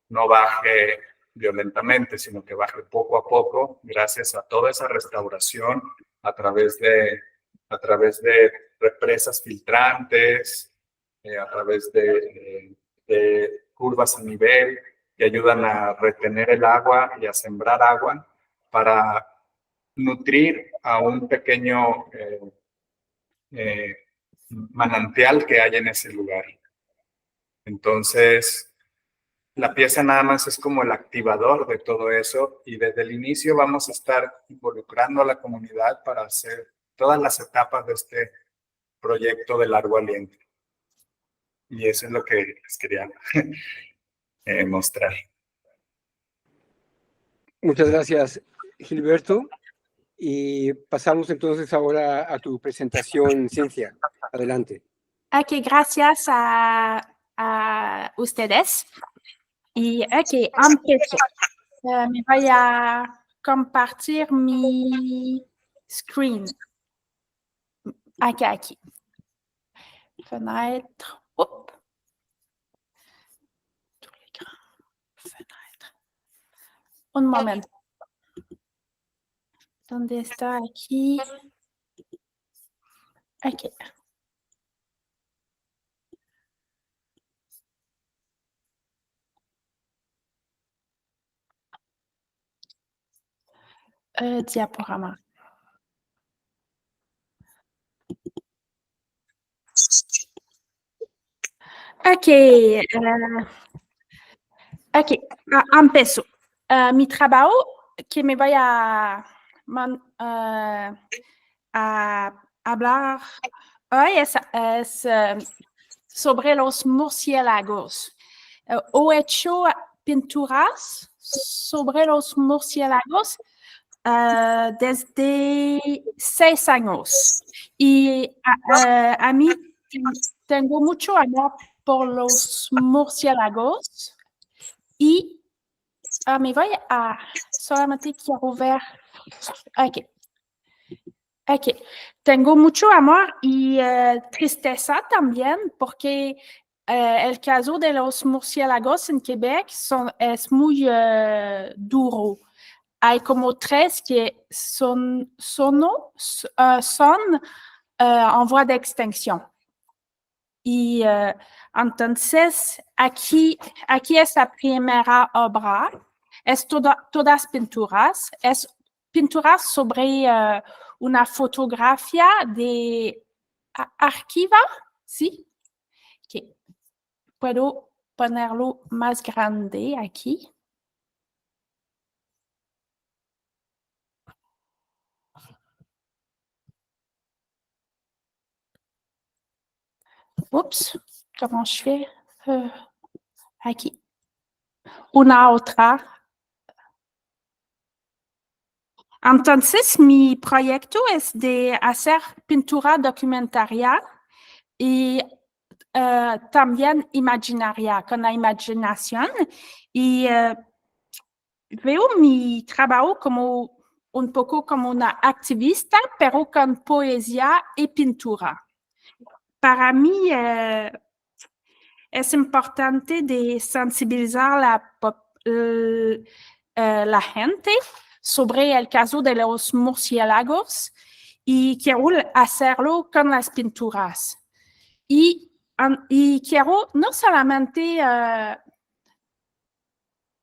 [SPEAKER 4] no baje violentamente, sino que baje poco a poco gracias a toda esa restauración a través de represas filtrantes, a través de curvas a nivel que ayudan a retener el agua y a sembrar agua para nutrir a un pequeño manantial que hay en ese lugar. Entonces, la pieza nada más es como el activador de todo eso y desde el inicio vamos a estar involucrando a la comunidad para hacer todas las etapas de este proyecto de largo aliento. Y eso es lo que les quería mostrar.
[SPEAKER 3] Muchas gracias, Gilberto. Y pasamos entonces ahora a tu presentación, Cintia. Adelante.
[SPEAKER 5] Ok, gracias a ustedes. Y ok, empiezo. Me voy a compartir mi screen. Aquí. Fenêtre. Oups. Tous les grands fenêtres. Un moment. ¿Dónde está aquí? OK. Diaporama. OK. OK. Empiezo. Mi trabajo que me voy a hablar hoy es sobre los murciélagos. He hecho pinturas sobre los murciélagos desde 6 años. Y a mí tengo mucho amor por los murciélagos y me voy a solamente quiero ver. OK. Tengo mucho amor y tristeza también porque el caso de los murciélagos en Quebec es muy duro. Hay como 3 que son en voie de extinción. Y entonces, aquí es la primera obra. Es todas pinturas. Es pinturas sobre una fotografía de Arquiva, ¿sí? Okay. Puedo ponerlo más grande aquí. Oups, comment je fais? Aquí. Una otra. Entonces, mi proyecto es de hacer pintura documentaria y también imaginaria, con la imaginación. Y veo mi trabajo como un poco como una activista, pero con poesía y pintura. Para mí es importante de sensibilizar la gente sobre el caso de los murciélagos y quiero hacerlo con las pinturas. Y quiero no solamente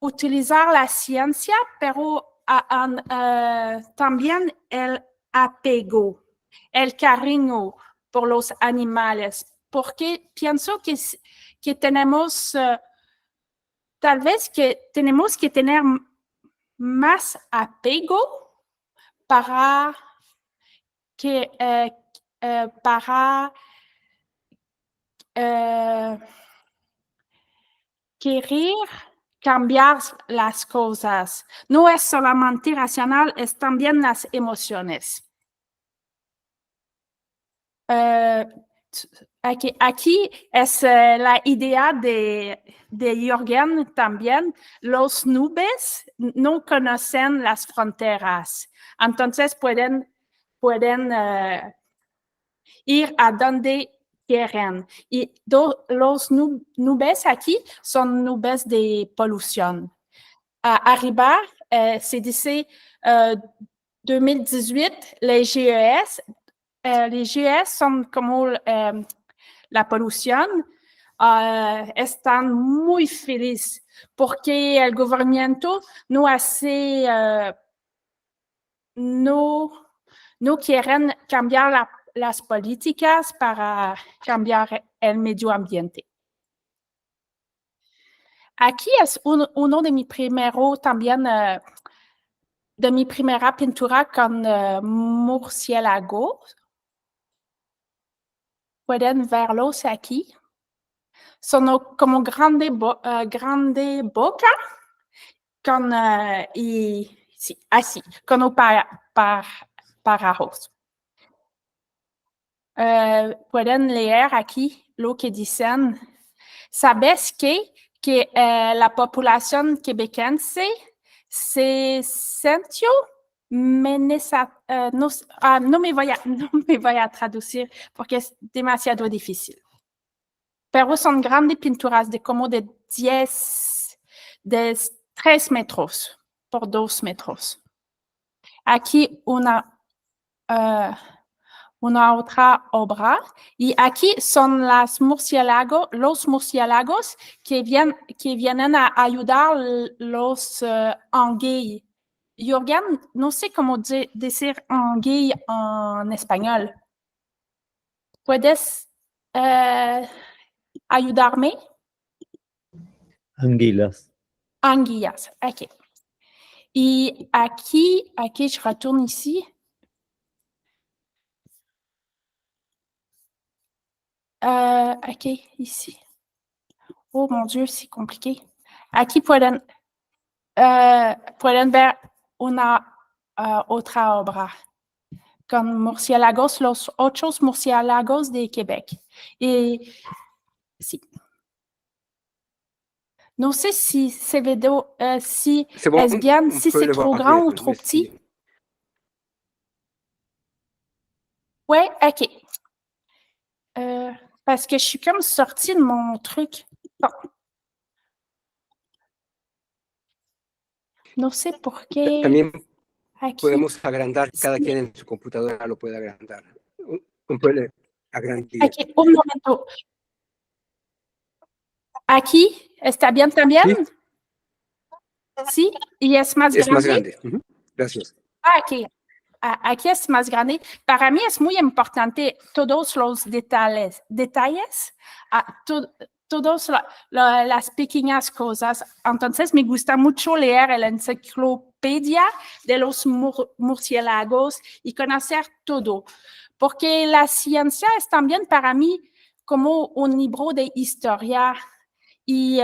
[SPEAKER 5] utilizar la ciencia, pero también el apego, el cariño por los animales, porque pienso que tenemos, tal vez que tenemos que tener más apego para querer cambiar las cosas. No es solamente racional, es también las emociones. Aquí es la idea de Jürgen también. Los nubes no conocen las fronteras, entonces pueden ir a donde quieren. Y los nubes aquí son nubes de polución. Arriba, se dice 2018, les GES. Les GES son como la polución. Están muy felices porque el gobierno no hace, no quieren cambiar las políticas para cambiar el medio ambiente. Aquí es uno de mis primeros también, de mi primera pintura con murciélagos. Pueden verlos aquí. Son como grande boca con, sí, así, con pájaros. Pueden leer aquí lo que dicen. ¿Sabes que la población quebequense se sintió no me voy a traducir porque es demasiado difícil. pero son grandes pinturas de como de 3 metros por 2 metros. Aquí una otra obra. Y aquí son los murciélagos que vienen a ayudar los anguillas. Jürgen, no sé cómo decir anguille en español. ¿Puedes ayudarme?
[SPEAKER 6] Anguilas.
[SPEAKER 5] Anguillas, ok. Y aquí, je retourne ici. Ok, ici. Oh mon Dieu, c'est compliqué. Aquí pueden ver una otra obra con murciélagos, los 8 murciélagos de Québec. Y sí. No sé si c'est vidéo, si
[SPEAKER 3] bon,
[SPEAKER 5] est bien, si c'est trop grand ou trop petit. Ouais, ok. Parce que je suis comme sortie de mon truc. Bon. No sé por qué.
[SPEAKER 3] También
[SPEAKER 5] Aquí.
[SPEAKER 3] podemos agrandar, cada quien en su computadora lo puede agrandar. Puede agrandar.
[SPEAKER 5] Ok, un momento. Aquí, ¿está bien también?
[SPEAKER 3] Sí.
[SPEAKER 5] Sí, y es más grande.
[SPEAKER 3] Es más grande. Gracias.
[SPEAKER 5] Ok. Aquí es más grande. Para mí es muy importante todos los detalles, todas las pequeñas cosas. Entonces, me gusta mucho leer la enciclopedia de los murciélagos y conocer todo, porque la ciencia es también para mí como un libro de historia. Y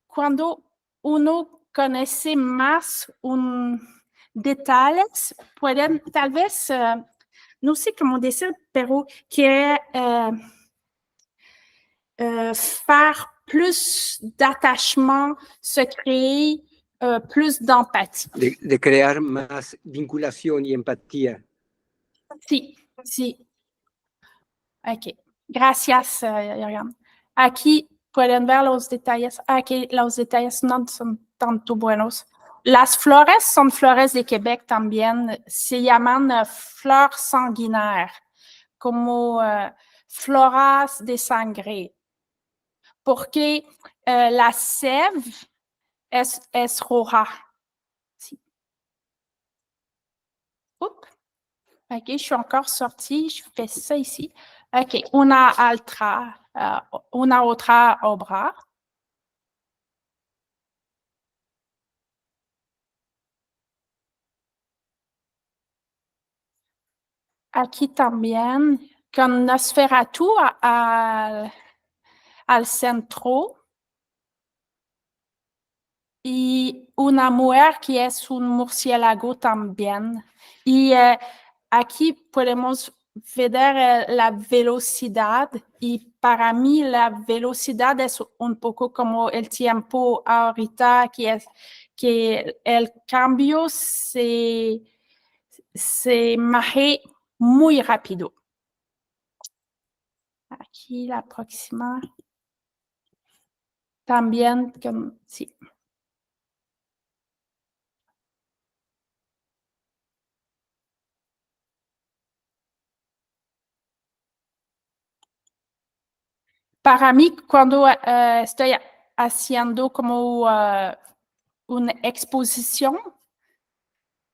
[SPEAKER 5] cuando uno conoce más detalles, pueden tal vez, no sé cómo decir, pero que faire plus d'attachement, se créer plus d'empathie.
[SPEAKER 3] De crear más vinculación y empatía.
[SPEAKER 5] Sí, sí. Ok. Gracias, Jürgen. Aquí pueden ver los detalles. Aquí los detalles no son tanto buenos. Las flores son flores de Québec también. Se llaman flores sanguinaires, como floras de sangre. Porque la sève es roja. Sí. Oups. Ok, je suis encore sortie. Je fais ça ici. Ok, una otra obra. Aquí también, con Nosferatu al centro. Y una mujer que es un murciélago también. Y aquí podemos ver la velocidad. Y para mí la velocidad es un poco como el tiempo ahorita, que el cambio se maneja muy rápido. Aquí la próxima. También, sí. Para mí, cuando estoy haciendo como una exposición,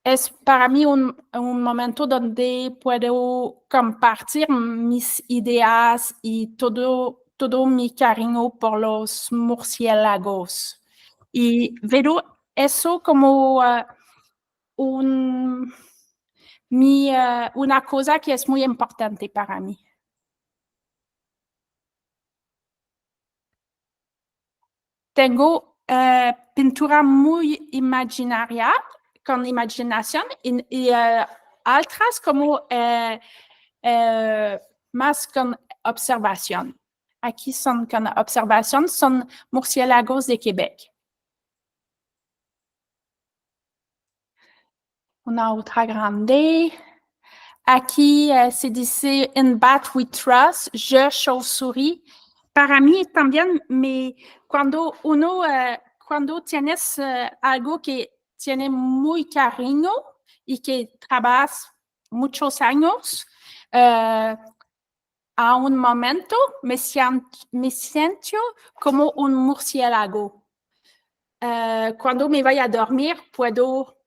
[SPEAKER 5] es para mí un momento donde puedo compartir mis ideas y todo mi cariño por los murciélagos. Y veo eso como una cosa que es muy importante para mí. Tengo pintura muy imaginaria, con imaginación, y otras como más con observación. Aquí son con observación, son murciélagos de Québec. Una otra grande. Aquí se dice in bat we trust, je chauve-souris. Para mí también, cuando cuando tienes algo que tiene muy cariño y que trabajas muchos años, a un momento me siento como un murciélago. Cuando me voy a dormir, puedo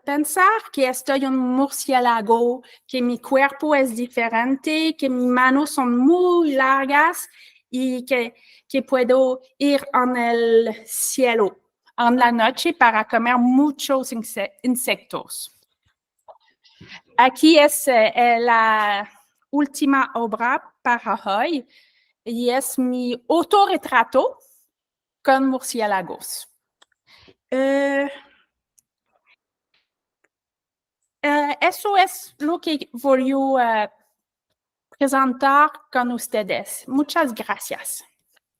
[SPEAKER 5] pensar que estoy un murciélago, que mi cuerpo es diferente, que mis manos son muy largas y que puedo ir en el cielo en la noche para comer muchos insectos. Aquí es la última obra para hoy y es mi autorretrato con murciélagos. Eso es lo que voy a presentar con ustedes. Muchas gracias.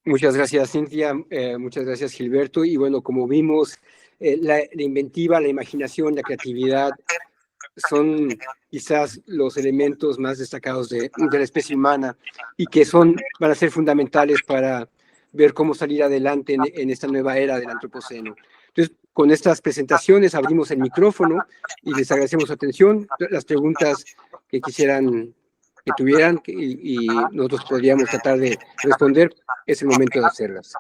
[SPEAKER 3] Muchas gracias, Cintia. Muchas gracias, Gilberto. Y bueno, como vimos, la inventiva, la imaginación, la creatividad son quizás los elementos más destacados de la especie humana y que van a ser fundamentales para ver cómo salir adelante en esta nueva era del antropoceno. Entonces, con estas presentaciones abrimos el micrófono y les agradecemos su atención. Las preguntas que tuvieran y nosotros podríamos tratar de responder, es el momento de hacerlas.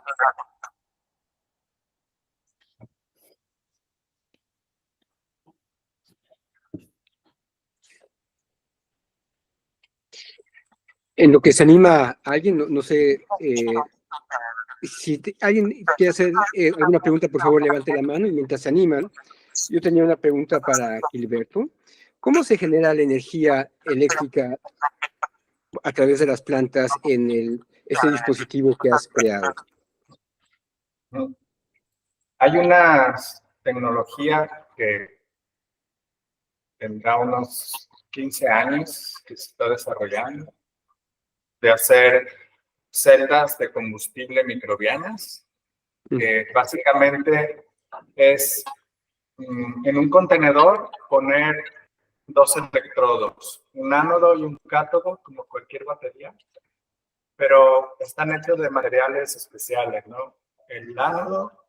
[SPEAKER 3] En lo que se anima a alguien, no sé, si alguien quiere hacer alguna pregunta, por favor, levante la mano y mientras se animan, yo tenía una pregunta para Gilberto. ¿Cómo se genera la energía eléctrica a través de las plantas en este dispositivo que has creado?
[SPEAKER 4] Hay una tecnología que tendrá unos 15 años que se está desarrollando, de hacer celdas de combustible microbianas, que básicamente es en un contenedor poner dos electrodos, un ánodo y un cátodo, como cualquier batería, pero están hechos de materiales especiales, ¿no? El ánodo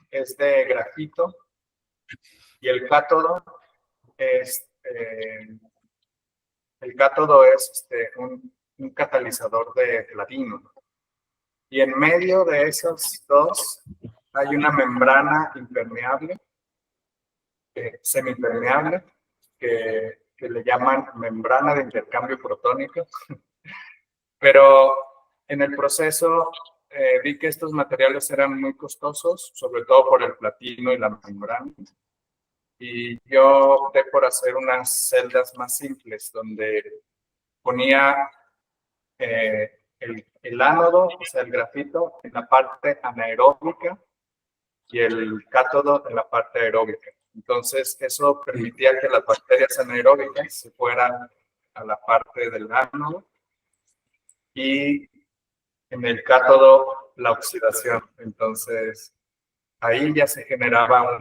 [SPEAKER 4] es de grafito y el cátodo es un catalizador de platino. Y en medio de esos dos hay una membrana impermeable, semipermeable, que le llaman membrana de intercambio protónico. Pero en el proceso vi que estos materiales eran muy costosos, sobre todo por el platino y la membrana. Y yo opté por hacer unas celdas más simples, donde ponía el ánodo, o sea, el grafito, en la parte anaeróbica y el cátodo en la parte aeróbica. Entonces, eso permitía que las bacterias anaeróbicas se fueran a la parte del ánodo y en el cátodo la oxidación. Entonces, ahí ya se generaba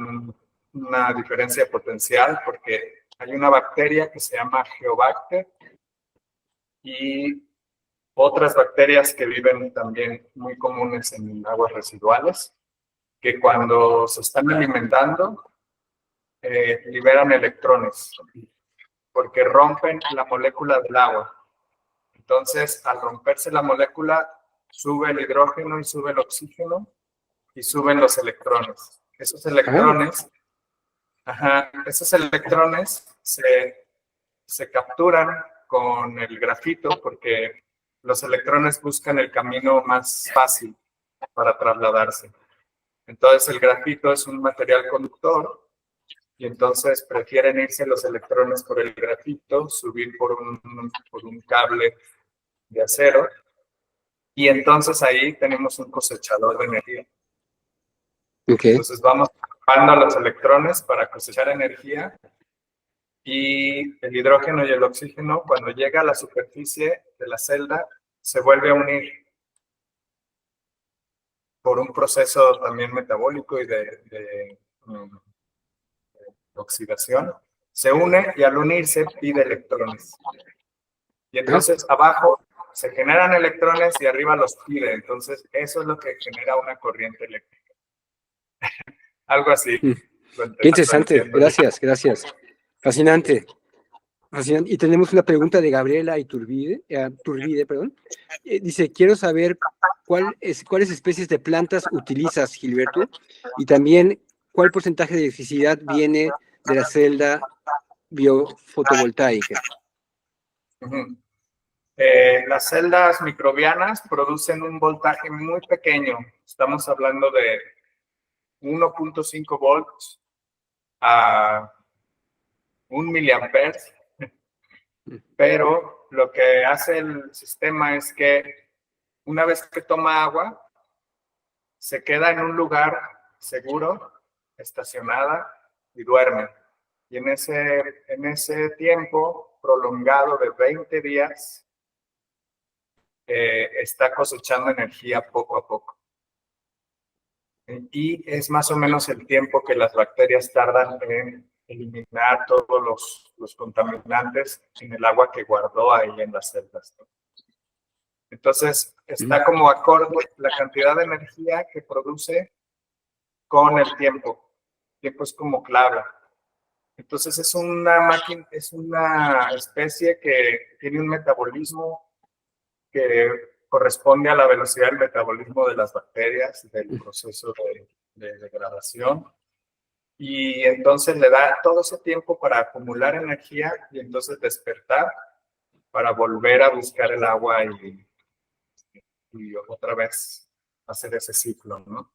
[SPEAKER 4] una diferencia potencial porque hay una bacteria que se llama Geobacter y otras bacterias que viven también muy comunes en aguas residuales, que cuando se están alimentando liberan electrones porque rompen la molécula del agua. Entonces, al romperse la molécula, sube el hidrógeno y sube el oxígeno y suben los electrones. Esos electrones se capturan con el grafito porque los electrones buscan el camino más fácil para trasladarse. Entonces, el grafito es un material conductor y entonces prefieren irse los electrones por el grafito, subir por un cable de acero, y entonces ahí tenemos un cosechador de energía.
[SPEAKER 3] Okay.
[SPEAKER 4] Entonces vamos ocupando los electrones para cosechar energía y el hidrógeno y el oxígeno, cuando llega a la superficie de la celda, se vuelve a unir por un proceso también metabólico y de oxidación. Se une y al unirse pide electrones. Y entonces abajo se generan electrones y arriba los pide. Entonces eso es lo que genera una corriente eléctrica. Algo así.
[SPEAKER 3] Qué interesante. Gracias. Fascinante. Y tenemos una pregunta de Gabriela Turbide, dice, quiero saber cuáles especies de plantas utilizas, Gilberto, y también cuál porcentaje de electricidad viene de la celda biofotovoltaica.
[SPEAKER 4] Las celdas microbianas producen un voltaje muy pequeño. Estamos hablando de 1.5 volts a 1 miliamperes. Pero lo que hace el sistema es que una vez que toma agua, se queda en un lugar seguro, estacionada y duerme. Y en ese tiempo prolongado de 20 días, está cosechando energía poco a poco. Y es más o menos el tiempo que las bacterias tardan en eliminar todos los contaminantes en el agua que guardó ahí en las celdas, ¿no? Entonces, está como acorde la cantidad de energía que produce con el tiempo. El tiempo es como clave. Entonces, es una máquina, es una especie que tiene un metabolismo que corresponde a la velocidad del metabolismo de las bacterias, del proceso de degradación. Y entonces le da todo ese tiempo para acumular energía y entonces despertar para volver a buscar el agua y otra vez hacer ese ciclo, ¿no?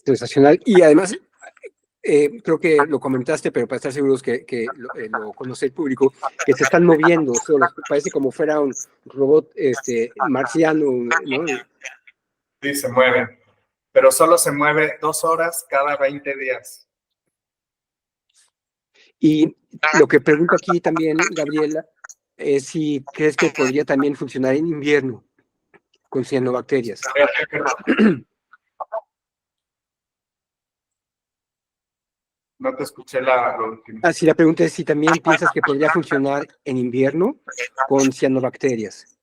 [SPEAKER 3] Sensacional. Y además, creo que lo comentaste, pero para estar seguros que lo conoce el público, que se están moviendo solos. Parece como fuera un robot marciano, ¿no?
[SPEAKER 4] Sí, se mueven. Pero solo se mueve 2 horas cada 20 días.
[SPEAKER 3] Y lo que pregunto aquí también, Gabriela, es si crees que podría también funcionar en invierno con cianobacterias.
[SPEAKER 4] No te escuché lo último.
[SPEAKER 3] Así la pregunta es si también piensas que podría funcionar en invierno con cianobacterias.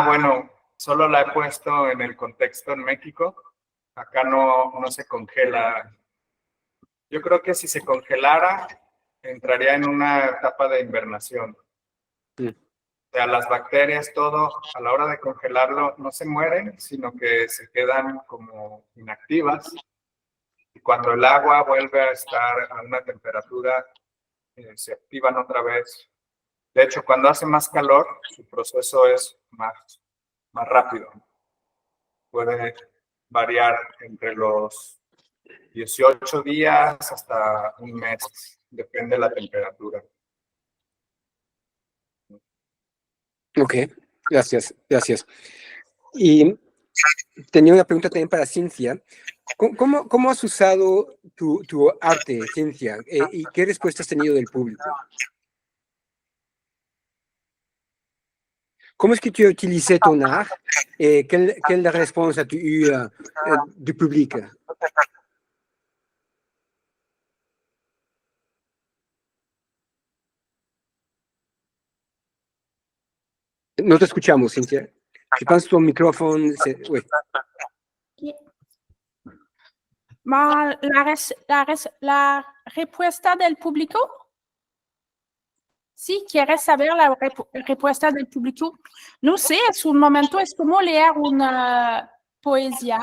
[SPEAKER 4] Bueno, solo la he puesto en el contexto en México. Acá no se congela. Yo creo que si se congelara, entraría en una etapa de invernación. O sea, las bacterias, todo, a la hora de congelarlo, no se mueren, sino que se quedan como inactivas. Y cuando el agua vuelve a estar a una temperatura, se activan otra vez. De hecho, cuando hace más calor, su proceso es más rápido. Puede variar entre los 18 días hasta un mes, depende de la temperatura.
[SPEAKER 3] Ok, gracias. Y tenía una pregunta también para Cintia. ¿Cómo has usado tu arte, Cintia? ¿Y qué respuesta has tenido del público? Comment est-ce que tu as utilisé ton art et quelle réponse as-tu eu du public? No te escuchamos, Cintia. Je pense que ton micrófono... Oui.
[SPEAKER 5] La respuesta del público. Sí, ¿quieres saber la respuesta del público? No sé, es un momento, es como leer una poesía.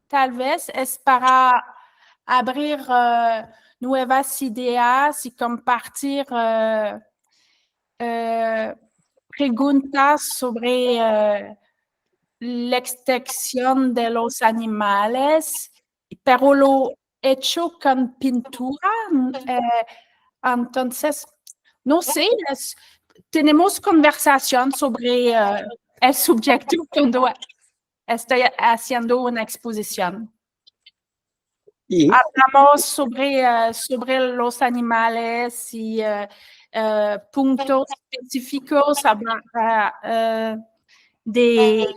[SPEAKER 5] Tal vez es para abrir nuevas ideas y compartir preguntas sobre la extinción de los animales, pero lo hecho con pintura. Entonces, no sé, tenemos conversación sobre el sujeto cuando estoy haciendo una exposición.
[SPEAKER 3] ¿Y?
[SPEAKER 5] Hablamos sobre los animales y puntos específicos de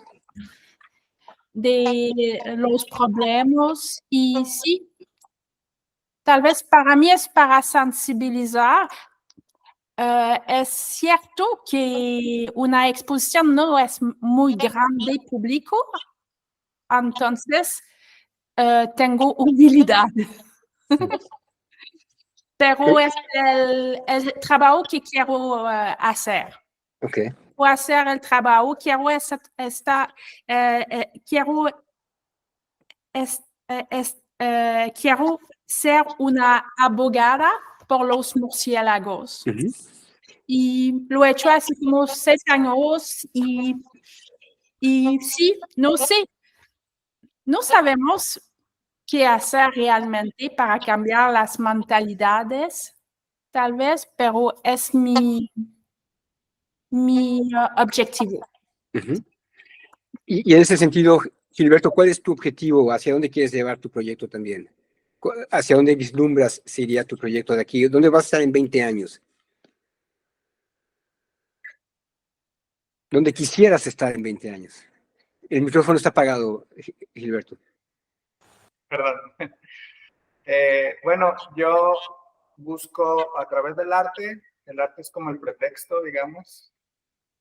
[SPEAKER 5] los problemas. Y sí, tal vez para mí es para sensibilizar. Es cierto que una exposición no es muy grande público, entonces tengo humildad. Pero es el trabajo que quiero hacer.
[SPEAKER 3] Okay.
[SPEAKER 5] Quiero hacer el trabajo, quiero ser una abogada por los murciélagos.
[SPEAKER 3] Uh-huh.
[SPEAKER 5] Y lo he hecho hace como 6 años y sí, no sé, no sabemos qué hacer realmente para cambiar las mentalidades, tal vez, pero es mi objetivo.
[SPEAKER 3] Uh-huh. Y en ese sentido, Gilberto, ¿cuál es tu objetivo? ¿Hacia dónde quieres llevar tu proyecto también? ¿Hacia dónde vislumbras sería tu proyecto de aquí? ¿Dónde vas a estar en 20 años? ¿Dónde quisieras estar en 20 años? El micrófono está apagado, Gilberto.
[SPEAKER 4] Perdón. Bueno, yo busco a través del arte es como el pretexto, digamos,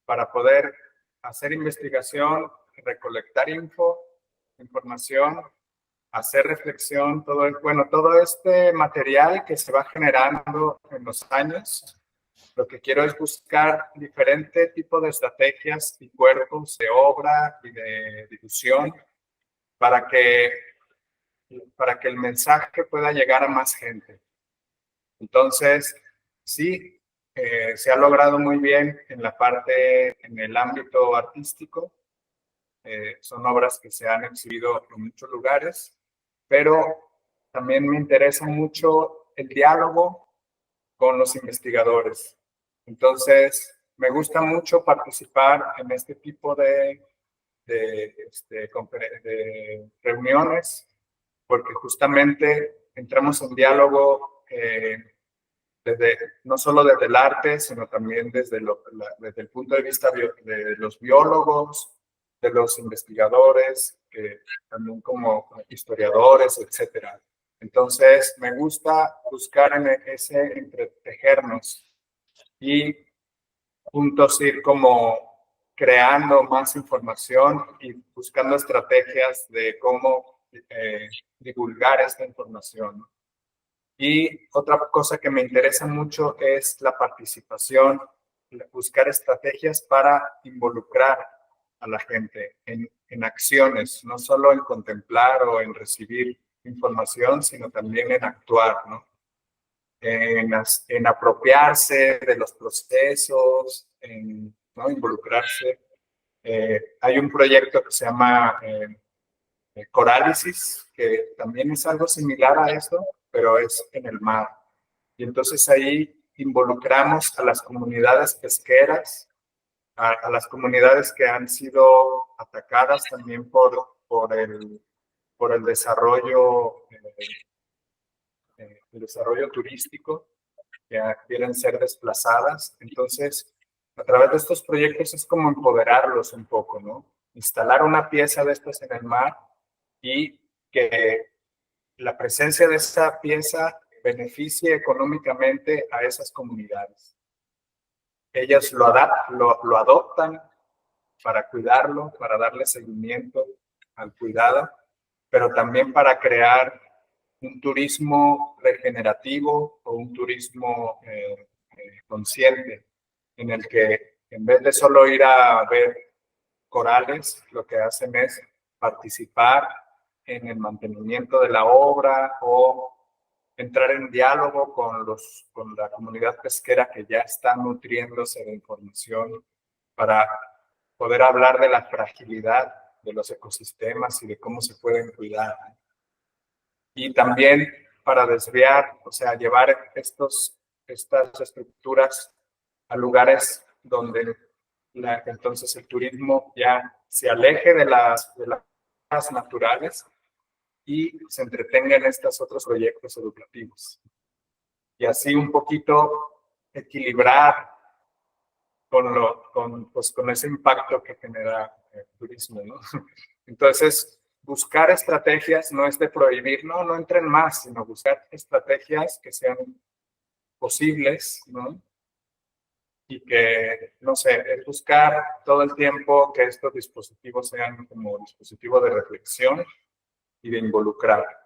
[SPEAKER 4] para poder hacer investigación, recolectar información, hacer reflexión, todo este material que se va generando en los años. Lo que quiero es buscar diferente tipo de estrategias y cuerpos de obra y de difusión para que el mensaje pueda llegar a más gente. Entonces, sí, se ha logrado muy bien en el ámbito artístico. Son obras que se han exhibido en muchos lugares, pero también me interesa mucho el diálogo con los investigadores. Entonces, me gusta mucho participar en este tipo de reuniones, porque justamente entramos en diálogo no solo desde el arte, sino también desde el punto de vista de los biólogos, de los investigadores, también como historiadores, etcétera. Entonces, me gusta buscar ese entretejernos y juntos ir como creando más información y buscando estrategias de cómo divulgar esta información. Y otra cosa que me interesa mucho es la participación, buscar estrategias para involucrar a la gente en acciones, no solo en contemplar o en recibir información, sino también en actuar, ¿no? En apropiarse de los procesos, ¿no? Involucrarse. Hay un proyecto que se llama Corálisis, que también es algo similar a esto, pero es en el mar. Y entonces ahí involucramos a las comunidades pesqueras, a las comunidades que han sido atacadas también por el desarrollo turístico, que quieren ser desplazadas. Entonces, a través de estos proyectos es como empoderarlos un poco, ¿no? Instalar una pieza de estas en el mar y que la presencia de esa pieza beneficie económicamente a esas comunidades. Ellas lo adoptan para cuidarlo, para darle seguimiento al cuidado, pero también para crear un turismo regenerativo o un turismo consciente, en el que en vez de solo ir a ver corales, lo que hacen es participar en el mantenimiento de la obra o entrar en diálogo con la comunidad pesquera que ya está nutriéndose de información para poder hablar de la fragilidad de los ecosistemas y de cómo se pueden cuidar. Y también para desviar, o sea, llevar estas estructuras a lugares donde entonces el turismo ya se aleje de las naturales y se entretenga en estos otros proyectos educativos. Y así un poquito equilibrar con ese impacto que genera el turismo, ¿no? Entonces, buscar estrategias, no es de prohibir, no entren más, sino buscar estrategias que sean posibles, ¿no? Y que, no sé, es buscar todo el tiempo que estos dispositivos sean como dispositivos de reflexión y de involucrar.